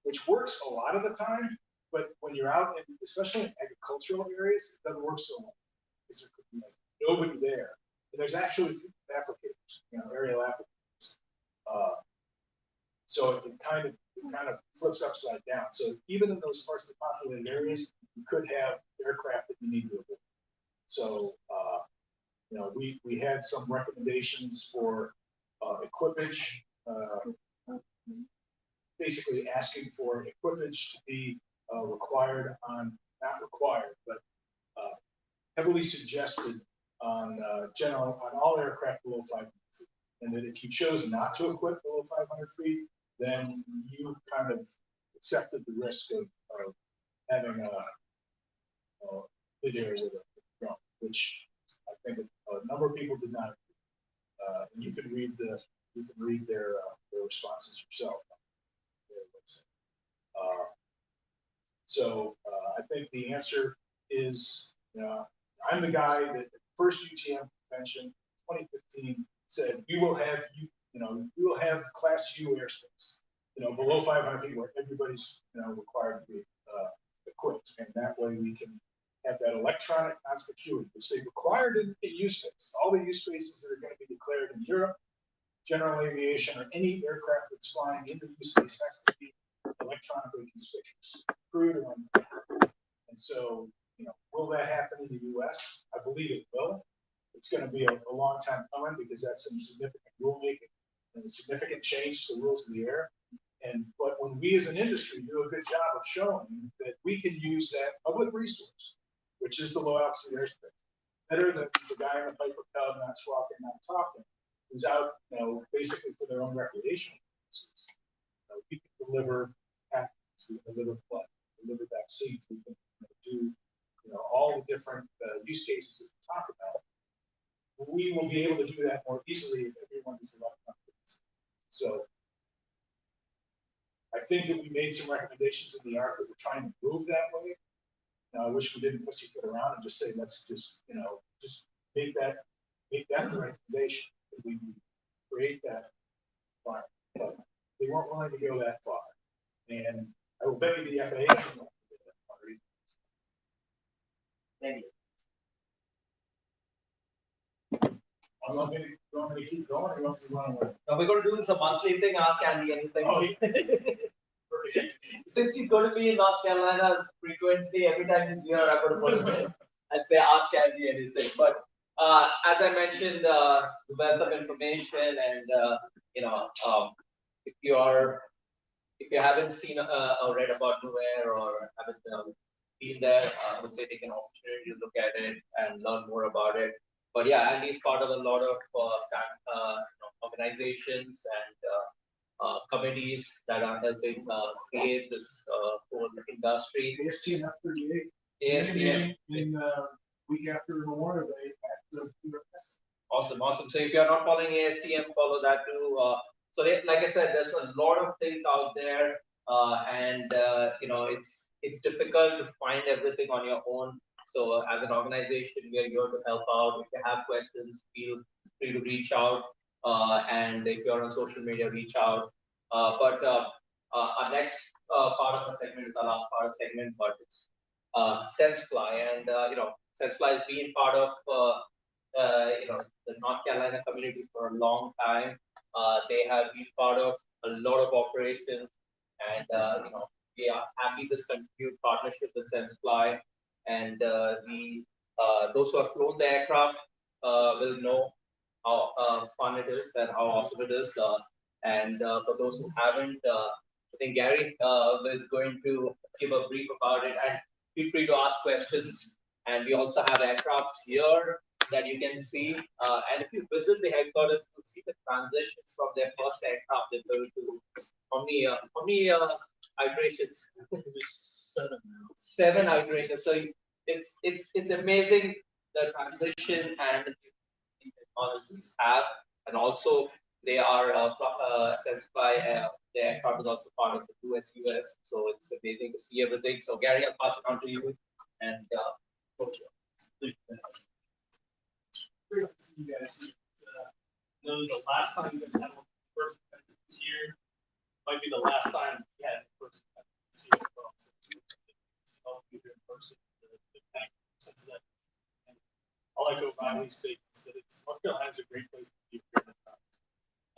which works a lot of the time, but when you're out, especially in agricultural areas, it doesn't work so well because there could be nobody there. And there's actually applicators, aerial applicators. So it kind of flips upside down. So even in those sparsely populated areas, you could have aircraft that you need to avoid. So we had some recommendations for equipage, basically asking for equipage to be required on, not required, but heavily suggested on all aircraft below 500 feet. And that if you chose not to equip below 500 feet, then you kind of accepted the risk of having a big area with a drone, which I think a number of people did not. And you can read their responses yourself. So I think the answer is, I'm the guy that the first UTM convention, 2015, said we will have we will have Class U airspace, below 500 feet where everybody's required to be equipped, and that way we can have that electronic conspicuity, which they required in use space. All the use spaces that are going to be declared in Europe, general aviation, or any aircraft that's flying in the use space has to be electronically conspicuous, crewed or uncrewed. And so, will that happen in the U.S.? I believe it will. It's going to be a long time coming because that's some significant rulemaking and a significant change to the rules of the air. But when we as an industry do a good job of showing that we can use that public resource, which is the low altitude airspace, better than the guy in the Piper Cub not squawking, not talking, who's out, basically for their own recreational purposes. We can deliver packages, we can deliver blood, deliver vaccines, we can do all the different use cases that we talk about. We will be able to do that more easily if everyone is electronic. So I think that we made some recommendations in the ARC that we're trying to move that way. I wish we didn't push each other around and just say, let's just make that the recommendation that we create that fire. But they weren't willing to go that far. And I will bet you the FAA isn't willing to go that far either. Thank you. You want me to keep going or you want me to run away? Now we're going to do this a monthly thing, ask Andy anything. Oh, yeah. Since he's going to be in North Carolina frequently, every time he's here, I'm going to put him in and say, ask Andy anything. But as I mentioned, the wealth of information and, if you haven't seen or read about New Air or haven't been there, I would say take an opportunity to look at it and learn more about it. But yeah, Andy's part of a lot of organizations and committees that are helping create this whole industry. ASTM F38. ASTM. In week after Memorial Day at the US. Awesome. So if you're not following ASTM, follow that too. So like I said, there's a lot of things out there, and you know, it's difficult to find everything on your own. So as an organization, we are here to help out. If you have questions, feel free to reach out. And if you're on social media, reach out. But our next part of the segment is our last part of the segment, but it's SenseFly, and you know, SenseFly has been part of you know, the North Carolina community for a long time. They have been part of a lot of operations, and you know, we are happy this continued partnership with SenseFly, and those who have flown the aircraft will know how fun it is and how awesome it is. And for those who haven't, I think Gary is going to give a brief about it, and feel free to ask questions. And we also have aircrafts here that you can see. And if you visit the headquarters, you'll see the transitions from their first aircraft they built to how many iterations? Seven now. 7 iterations. So it's amazing the transition and these technologies have, and also they are SenseFly. The aircraft is also part of the US, so it's amazing to see everything. So Gary, I'll pass it on to you, and Great to see you guys. Know the last time you guys had one first event this year might be the last time we had a first event this year as well. So I'll be here in person. The kind of sense of that. And I'll echo Riley's statements that North Carolina is a great place to be here.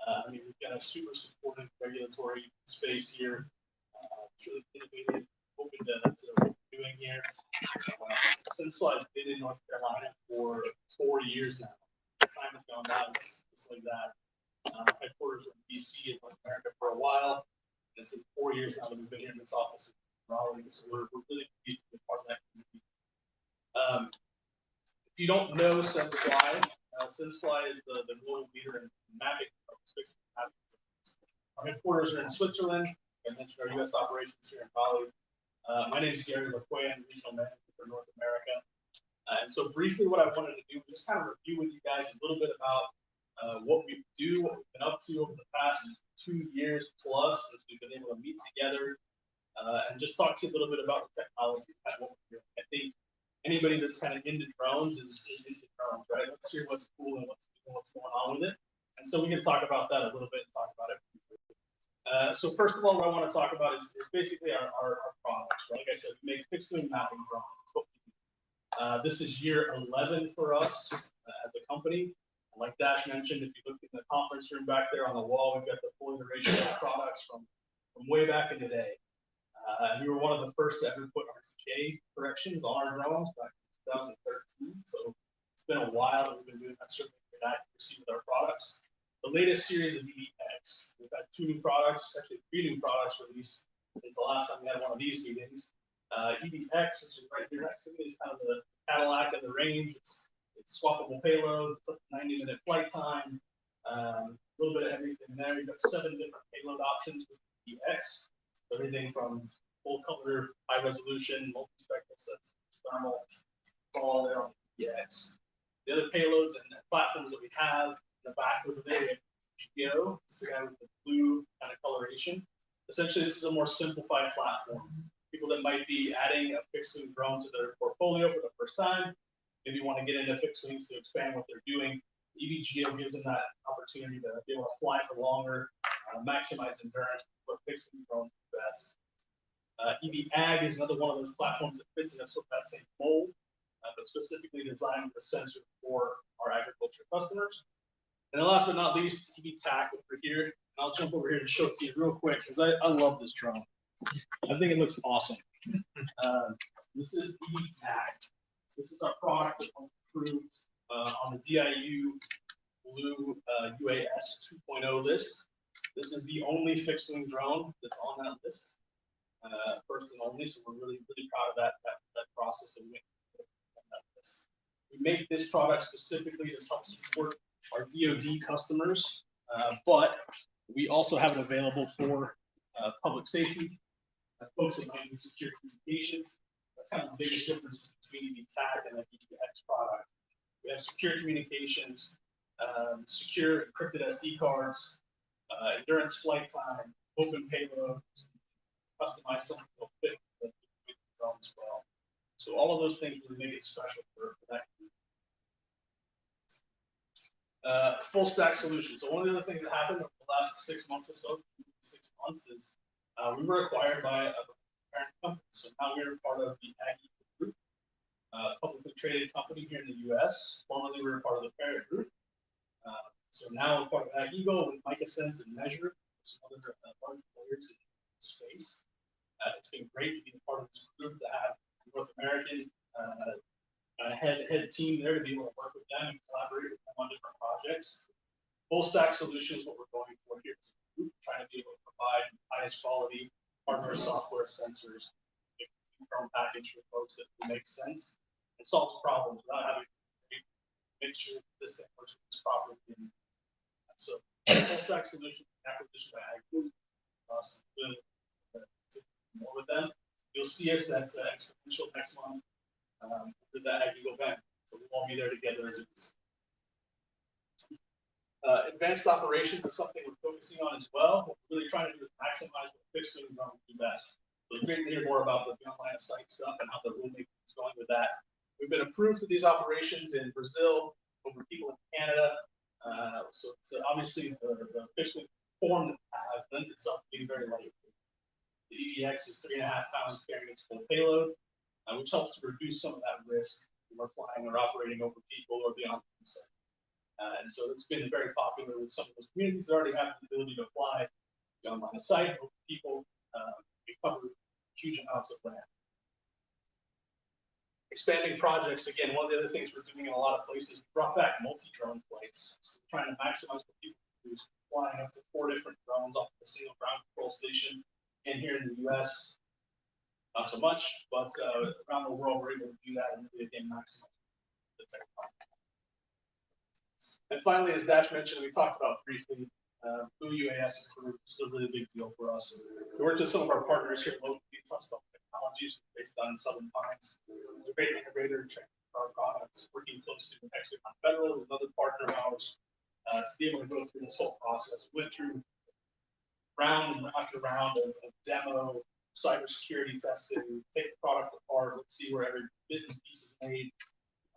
I mean, we've got a super supportive regulatory space here. It's really innovative, open to what we're doing here. SenseFly has been in North Carolina for 4 years now. Time has gone by just like that. Headquarters are in DC in North America for a while. It's been 4 years now that we've been here in this office in Raleigh, so we're really pleased to be part of that community. If you don't know SenseFly, SenseFly is the global leader in mapping. Our headquarters are in Switzerland. I mentioned our U.S. operations here in Raleigh. My name is Gary LaQuay. I'm Regional Manager for North America. And so briefly, what I wanted to do was just kind of review with you guys a little bit about what we do, what we've been up to over the past 2 years plus as we've been able to meet together, and just talk to you a little bit about the technology and what we're doing. I think anybody that's kind of into drones is into drones, right? Let's hear what's cool and what's going on with it. And so we can talk about that a little bit and talk about it. So first of all, what I want to talk about is basically our products. Right? Like I said, we make fixed wing mapping drones. This is year 11 for us as a company. Like Dash mentioned, if you look in the conference room back there on the wall, we've got the full iteration of products from way back in the day. We were one of the first to ever put RTK corrections on our drones back in 2013. So it's been a while that we've been doing that, certainly good accuracy with our products. The latest series is EVX. We've had 2 new products, actually 3 new products released since the last time we had one of these meetings. EVX, which is right here next to me, is kind of the Cadillac of the range. It's swappable payloads, it's up to 90-minute flight time, a little bit of everything there. You've got 7 different payload options with EVX. Everything from full color, high resolution, multispectral sensors, thermal, all there on EVX. The other payloads and platforms that we have in the back over there, Geo, it's the guy with the blue kind of coloration. Essentially, this is a more simplified platform. People that might be adding a fixed wing drone to their portfolio for the first time, maybe want to get into fixed wings to expand what they're doing. EVGeo gives them that opportunity to be able to fly for longer, maximize endurance, what fixed wing drones do best. EVAG is another one of those platforms that fits in sort of that same mold, but specifically designed with a sensor for our agriculture customers. And then last but not least, EVTAC over here. I'll jump over here and show it to you real quick because I love this drone. I think it looks awesome. This is EVTAC. This is our product that was approved on the DIU Blue UAS 2.0 list. This is the only fixed wing drone that's on that list, first and only. So we're really, really proud of that process that we made on that list. We make this product specifically to help support our DoD customers, but we also have it available for public safety, folks that might need secure communications. That's kind of the biggest difference between the TAC and the EVX product. We have secure communications, secure encrypted SD cards, endurance flight time, open payload, customized something that will fit the drone as well. So all of those things really make it special for that. Full stack solution. So one of the things that happened over the last 6 months or so, 6 months, is we were acquired by a parent company. So now we're part of the Aggie Group, publicly traded company here in the U.S. Formerly, we were part of the parent group. So now we're part of Ag Eagle with MicaSense and Measure, some other large players in the space. It's been great to be a part of this group, to have North American head team there to be able to work with them and collaborate with them on different projects. Full stack solution is what we're going for here. Trying to be able to provide highest quality hardware, software, sensors, drone package for folks that makes sense and solves problems without having to make sure this thing works with this properly. So full stack solution acquisition by Ag Group, more with them. You'll see us at Exponential next month with the Ag Eagle event. So we'll all be there together as a group. Advanced operations is something we're focusing on as well. What we're really trying to do is maximize what fixed wing drones do best. So it's great to hear more about the beyond line of sight stuff and how the rulemaking is going with that. We've been approved for these operations in Brazil, over people in Canada. So it's obviously the fixed wing form lends itself to being very light. The EVX is 3.5 pounds carrying its full payload, which helps to reduce some of that risk when we're flying or operating over people or beyond the site. And so it's been very popular with some of those communities that already have the ability to fly beyond line of sight over people. We cover huge amounts of land. Expanding projects, again, one of the other things we're doing in a lot of places, we brought back multi-drone flights. So we're trying to maximize what people do, is flying up to 4 different drones off of a single ground control station. And here in the US, not so much, but around the world, we're able to do that and really, again, maximize the technology. And finally, as Dash mentioned, we talked about briefly, Blue UAS approved. This is a really big deal for us. We worked with some of our partners here locally, Touchstone Technologies, based on Southern Pines. It's a great integrator, checking our products, working closely with Hexagon Federal, another partner of ours, to be able to go through this whole process. We went through round after round of demo, cybersecurity testing, take the product apart, let's see where every bit and piece is made.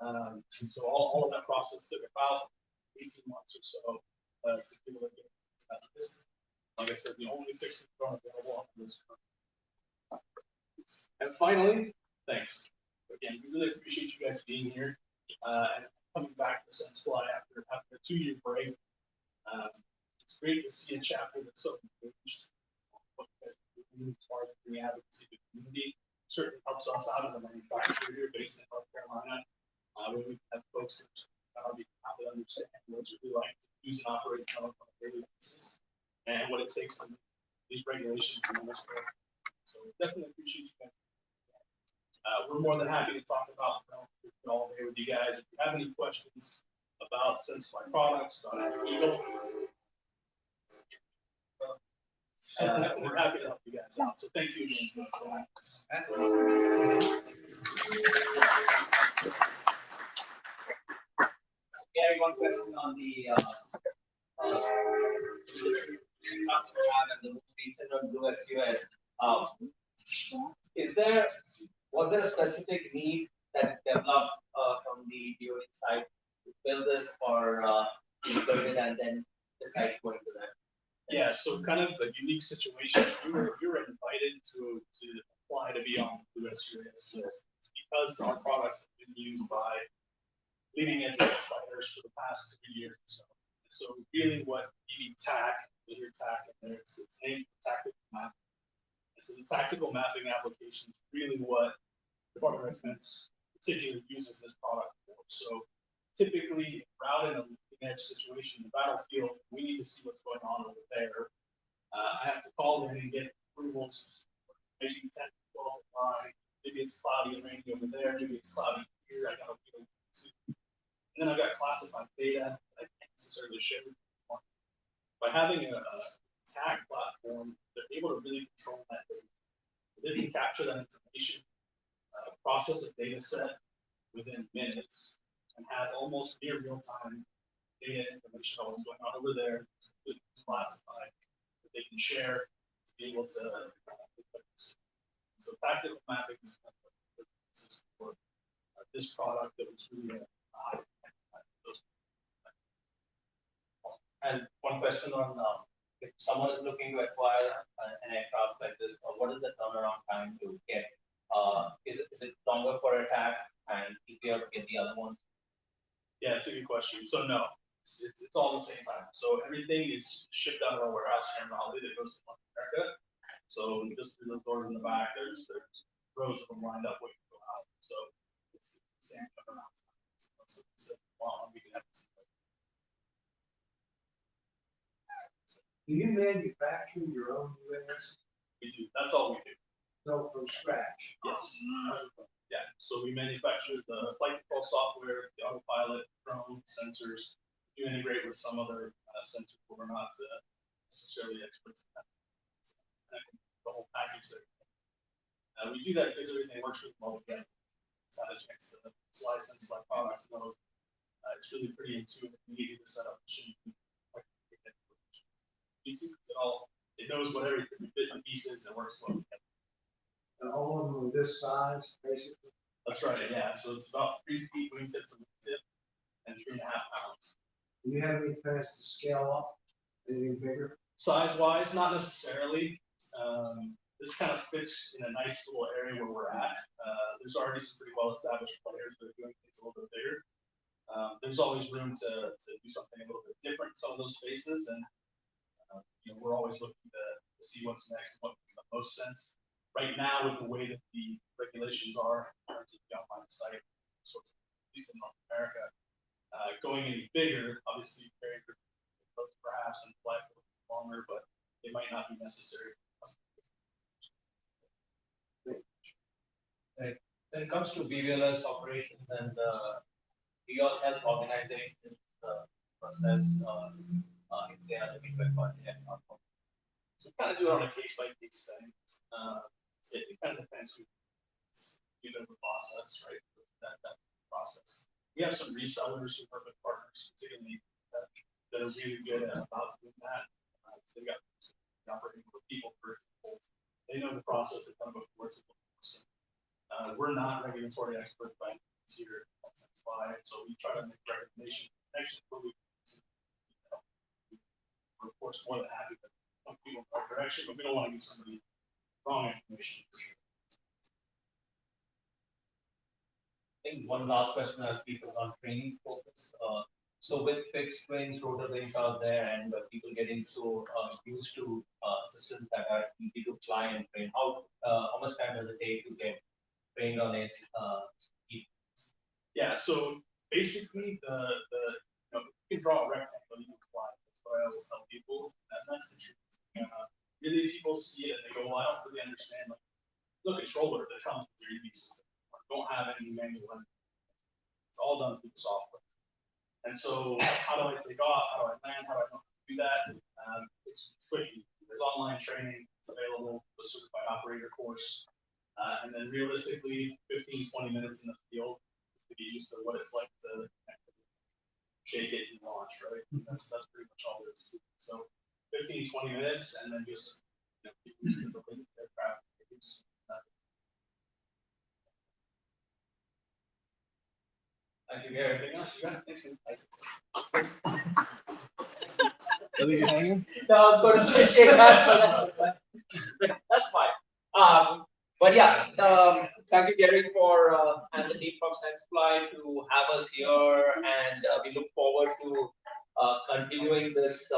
And so all of that process took about 18 months or so to be able to get this. Like I said, the only fixed drone available on this. And finally, thanks. Again, we really appreciate you guys being here and coming back to SenseFly after a 2-year break. It's great to see a chapter that's so engaged. What you guys are doing as far as the advocacy of the community certainly helps us out as a manufacturer here based in North Carolina. When we have folks that understand what it's really like to use and operate on a daily basis and what it takes to meet these regulations in this way. So definitely appreciate you guys. We're more than happy to talk about all day with you guys. If you have any questions about SenseFly products, Eagle, we're happy to help you guys out. So thank you again for that. Gary, one question on the talks we have and the most recent on Blue SUS. Was there a specific need that developed from the DOE side to build this, or build it and then decide going to that? Yeah, so kind of a unique situation. We were invited to apply to be on the USUS list. It's because our products have been used by leading edge fighters for the past 3 years. So really what you need TAC, your TAC in there, it's named tactical mapping. And so the tactical mapping application is really what the Department of Defense particularly uses this product for. So typically, out in a leading edge situation, the battlefield, we need to see what's going on over there. I have to call in and get approvals, maybe 10, 12, 5, maybe it's cloudy and rainy over there, maybe it's cloudy here, I gotta feel and then I've got classified data that I can't necessarily share with you. By having a TAG platform, they're able to really control that data. They can capture that information, process a data set within minutes, and have almost near real time data information on what's going on over there, it's classified, that they can share to be able to. So tactical mapping is for this product that was really a high. And one question on if someone is looking to acquire an aircraft like this, what is the turnaround time to get? Is it longer for attack and easier to get the other ones? Yeah, it's a good question. So no, it's all the same time. So everything is shipped out of our warehouse here in Raleigh that goes to North America. So just through those doors in the back, there's rows of them lined up waiting to go out. So it's the same turnaround time. So it's long, we can have this. Do you manufacture your own UAS? We do. That's all we do. No, from scratch? Yes. Yeah. So we manufacture the flight control software, the autopilot, drone sensors. We integrate with some other sensors, but we're not necessarily experts in that. The whole package there. We do that because everything works with mobile game. It's not a chance to license like products. No, it's really pretty intuitive and easy to set up. It knows what everything bit and pieces and works well. And all of them are this size, basically? That's right, yeah. So it's about 3 feet wingtip to wingtip and 3.5 pounds. Do you have any plans to scale up anything bigger? Size wise, not necessarily. This kind of fits in a nice little area where we're at. There's already some pretty well established players that are doing things a little bit bigger. There's always room to do something a little bit different in some of those spaces, and we're always looking to see what's next, what makes the most sense. Right now, with the way that the regulations are in terms of the online site, sorts of, at least in North America, going any bigger, obviously, very good folks perhaps and fly for a little longer, but they might not be necessary. When it comes to BVLS operations and do you all help organizations process if they are looking to acquire the aircraft? So we kind of do it on a case by case thing. It kind of depends who you know the process, right? That process. We have some resellers who work with partners, particularly that are really good about doing that. They got operating with people, for example. They know the process. They've done it before. It's a little more. We're not regulatory experts by any means here. That's why. So we try to make recommendations, connections where we we're of course more than happy to point people in the right direction, but we don't want to give somebody wrong information for sure. I think one last question I'll keep is on training focus. So with fixed wings, rotor wings out there, and people getting so used to systems that are easy to fly and train, how much time does it take to get trained on a Yeah, so basically you can draw a rectangle, you can fly. That's what I always tell people. That's the truth. Really, people see it and they go, well, I don't really understand. Like, the controller that comes with your EV system. Don't have any manual. It's all done through the software. And so, how do I take off? How do I land? How do I know how to do that? It's quick. There's online training. It's available. The certified operator course. And then realistically, 15, 20 minutes in the field to get used to what it's like to shake it and launch, right? That's pretty much all there is to it. So 15, 20 minutes, and then just get used to the aircraft. Thank you, Gary. Anything else you got? Thanks. Are you hanging? No, I was going to say shake hands, but that's fine. But yeah, thank you, Gary, for and the team from SenseFly to have us here, and we look forward to continuing this.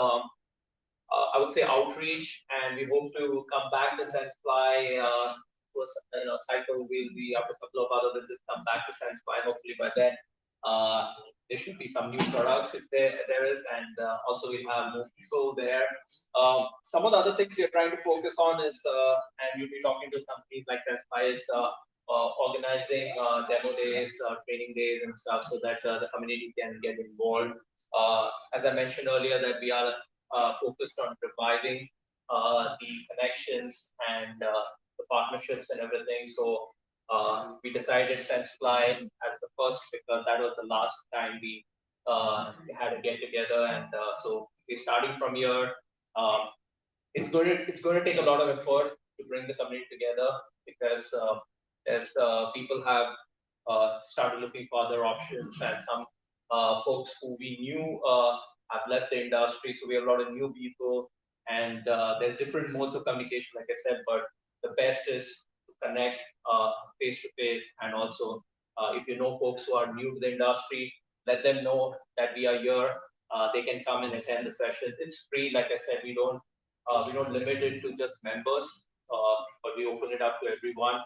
I would say outreach, and we hope to come back to SenseFly. Cycle will be after a couple of other visits. Come back to SenseFly. Hopefully by then, there should be some new products if there is, and also we'll have more people there. Some of the other things we are trying to focus on is, and you'll be talking to companies like SenseFly, is organizing demo days, training days, and stuff, so that the community can get involved. As I mentioned earlier, that we are focused on reviving the connections and the partnerships and everything. So we decided SenseFly as the first because that was the last time we had a get together, and so we're starting from here. It's going to take a lot of effort to bring the community together because as people have started looking for other options, and some folks who we knew have left the industry, so we have a lot of new people, and there's different modes of communication, like I said, but the best is to connect face to face, and also if you know folks who are new to the industry, let them know that we are here. They can come and attend the session. It's free, like I said. We don't limit it to just members, but we open it up to everyone.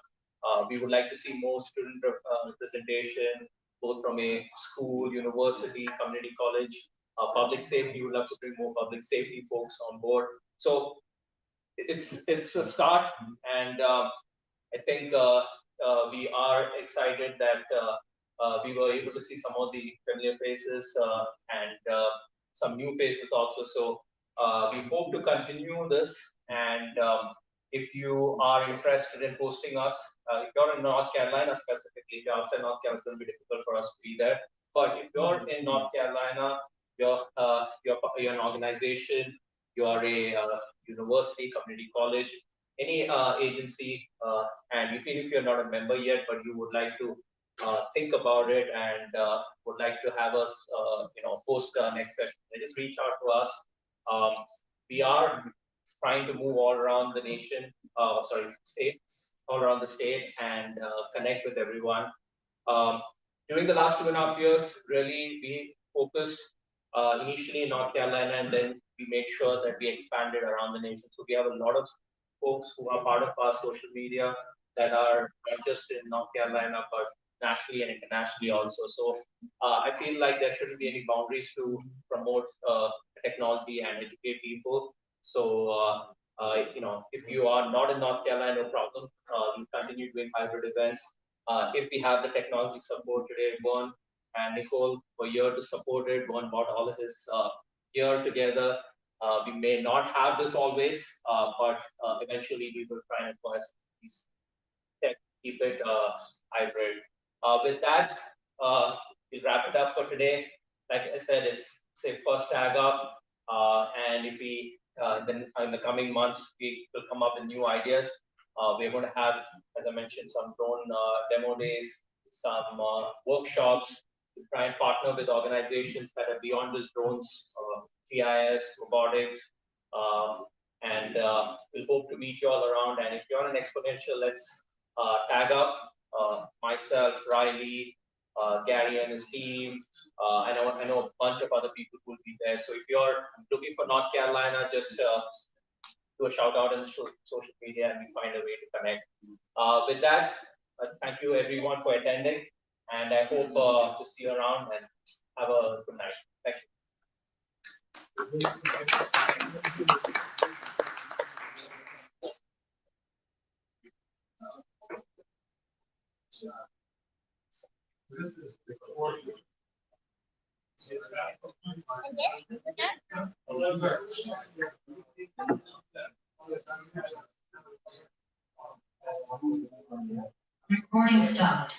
We would like to see more student representation, both from a school, university, community college, public safety. We would love to bring more public safety folks on board. So it's a start, and I think we are excited that we were able to see some of the familiar faces and some new faces also. So we hope to continue this, and if you are interested in hosting us, if you're in North Carolina specifically, if you're outside North Carolina, it's going to be difficult for us to be there. But if you're in North Carolina, you're an organization, you are a university, community college, any agency, and you feel if you're not a member yet, but you would like to think about it and would like to have us, host our next session, just reach out to us. We are trying to move all around the nation, states, all around the state, and connect with everyone. During the last 2.5 years, really, we focused initially in North Carolina, and then we made sure that we expanded around the nation. So we have a lot of folks who are part of our social media that are not just in North Carolina, but nationally and internationally also. So I feel like there shouldn't be any boundaries to promote technology and educate people. So, if you are not in North Carolina, no problem. We continue doing hybrid events. If we have the technology support today, Vern and Nicole were here to support it. Vern brought all of his gear together. We may not have this always, but eventually we will try and acquire these tech, keep it hybrid. With that, we'll wrap it up for today. Like I said, it's say first tag up, and if we then in the coming months we will come up with new ideas. We're going to have, as I mentioned, some drone demo days, some workshops to try and partner with organizations that are beyond just drones, GIS, robotics, and we'll hope to meet you all around. And if you're on an exponential, let's tag up. Myself, Riley, Gary and his team. I know a bunch of other people who will be there. So if you're looking for North Carolina, just do a shout out in social media, and we find a way to connect. With that, thank you everyone for attending, and I hope to see you around, and have a good night. Thank you. This is recording. Recording stopped.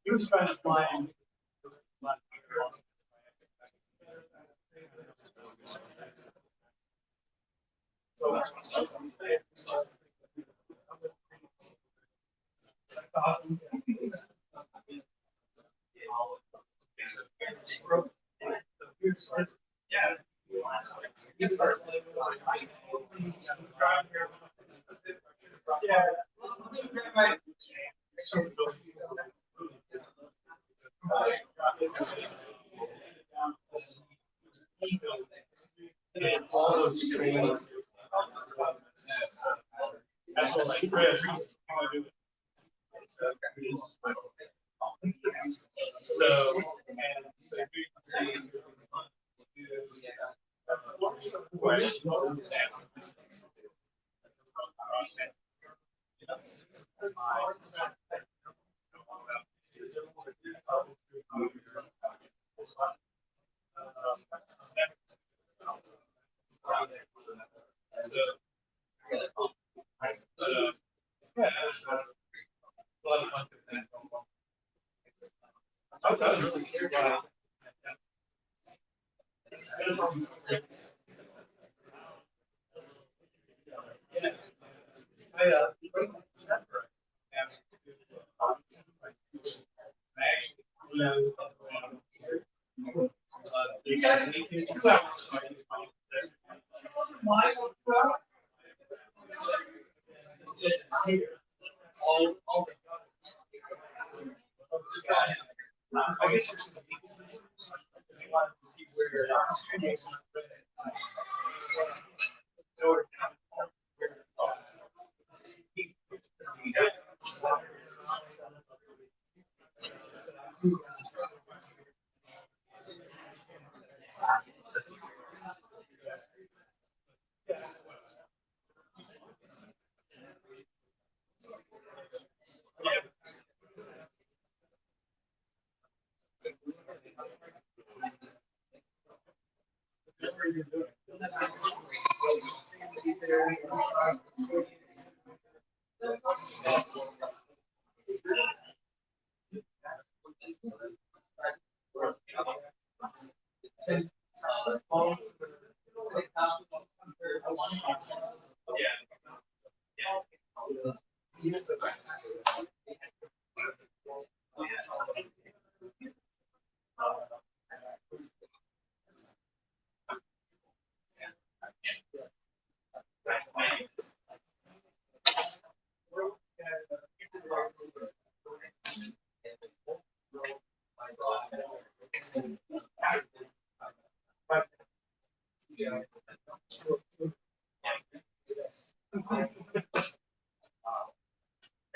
He was trying to fly in. That's what like Chris. So,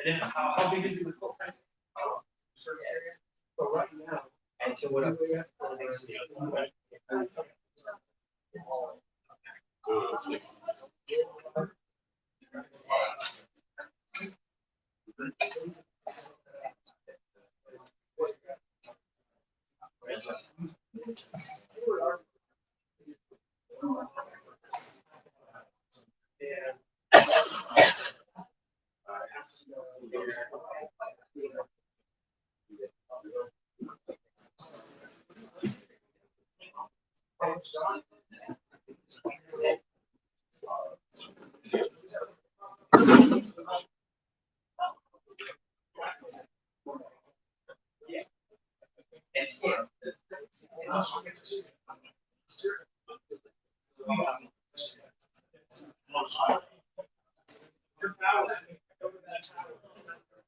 And then how big is the footprint? Surface area? So right now. And so what?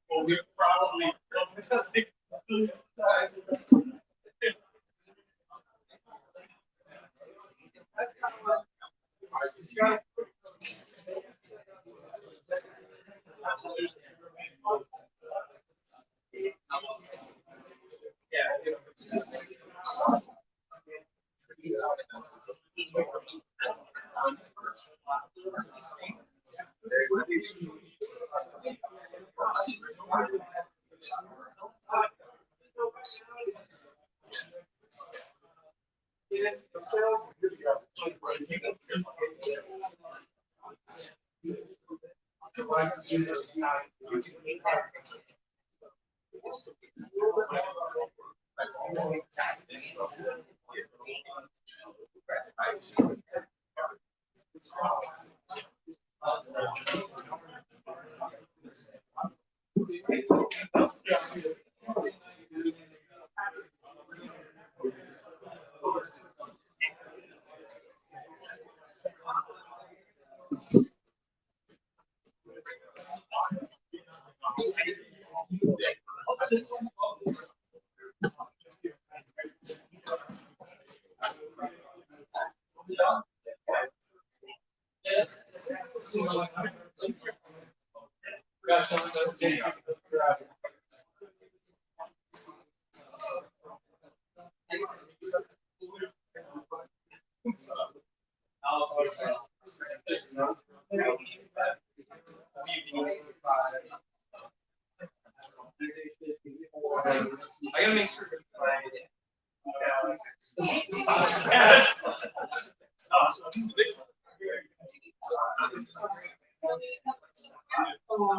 Well, we're probably.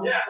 Yeah.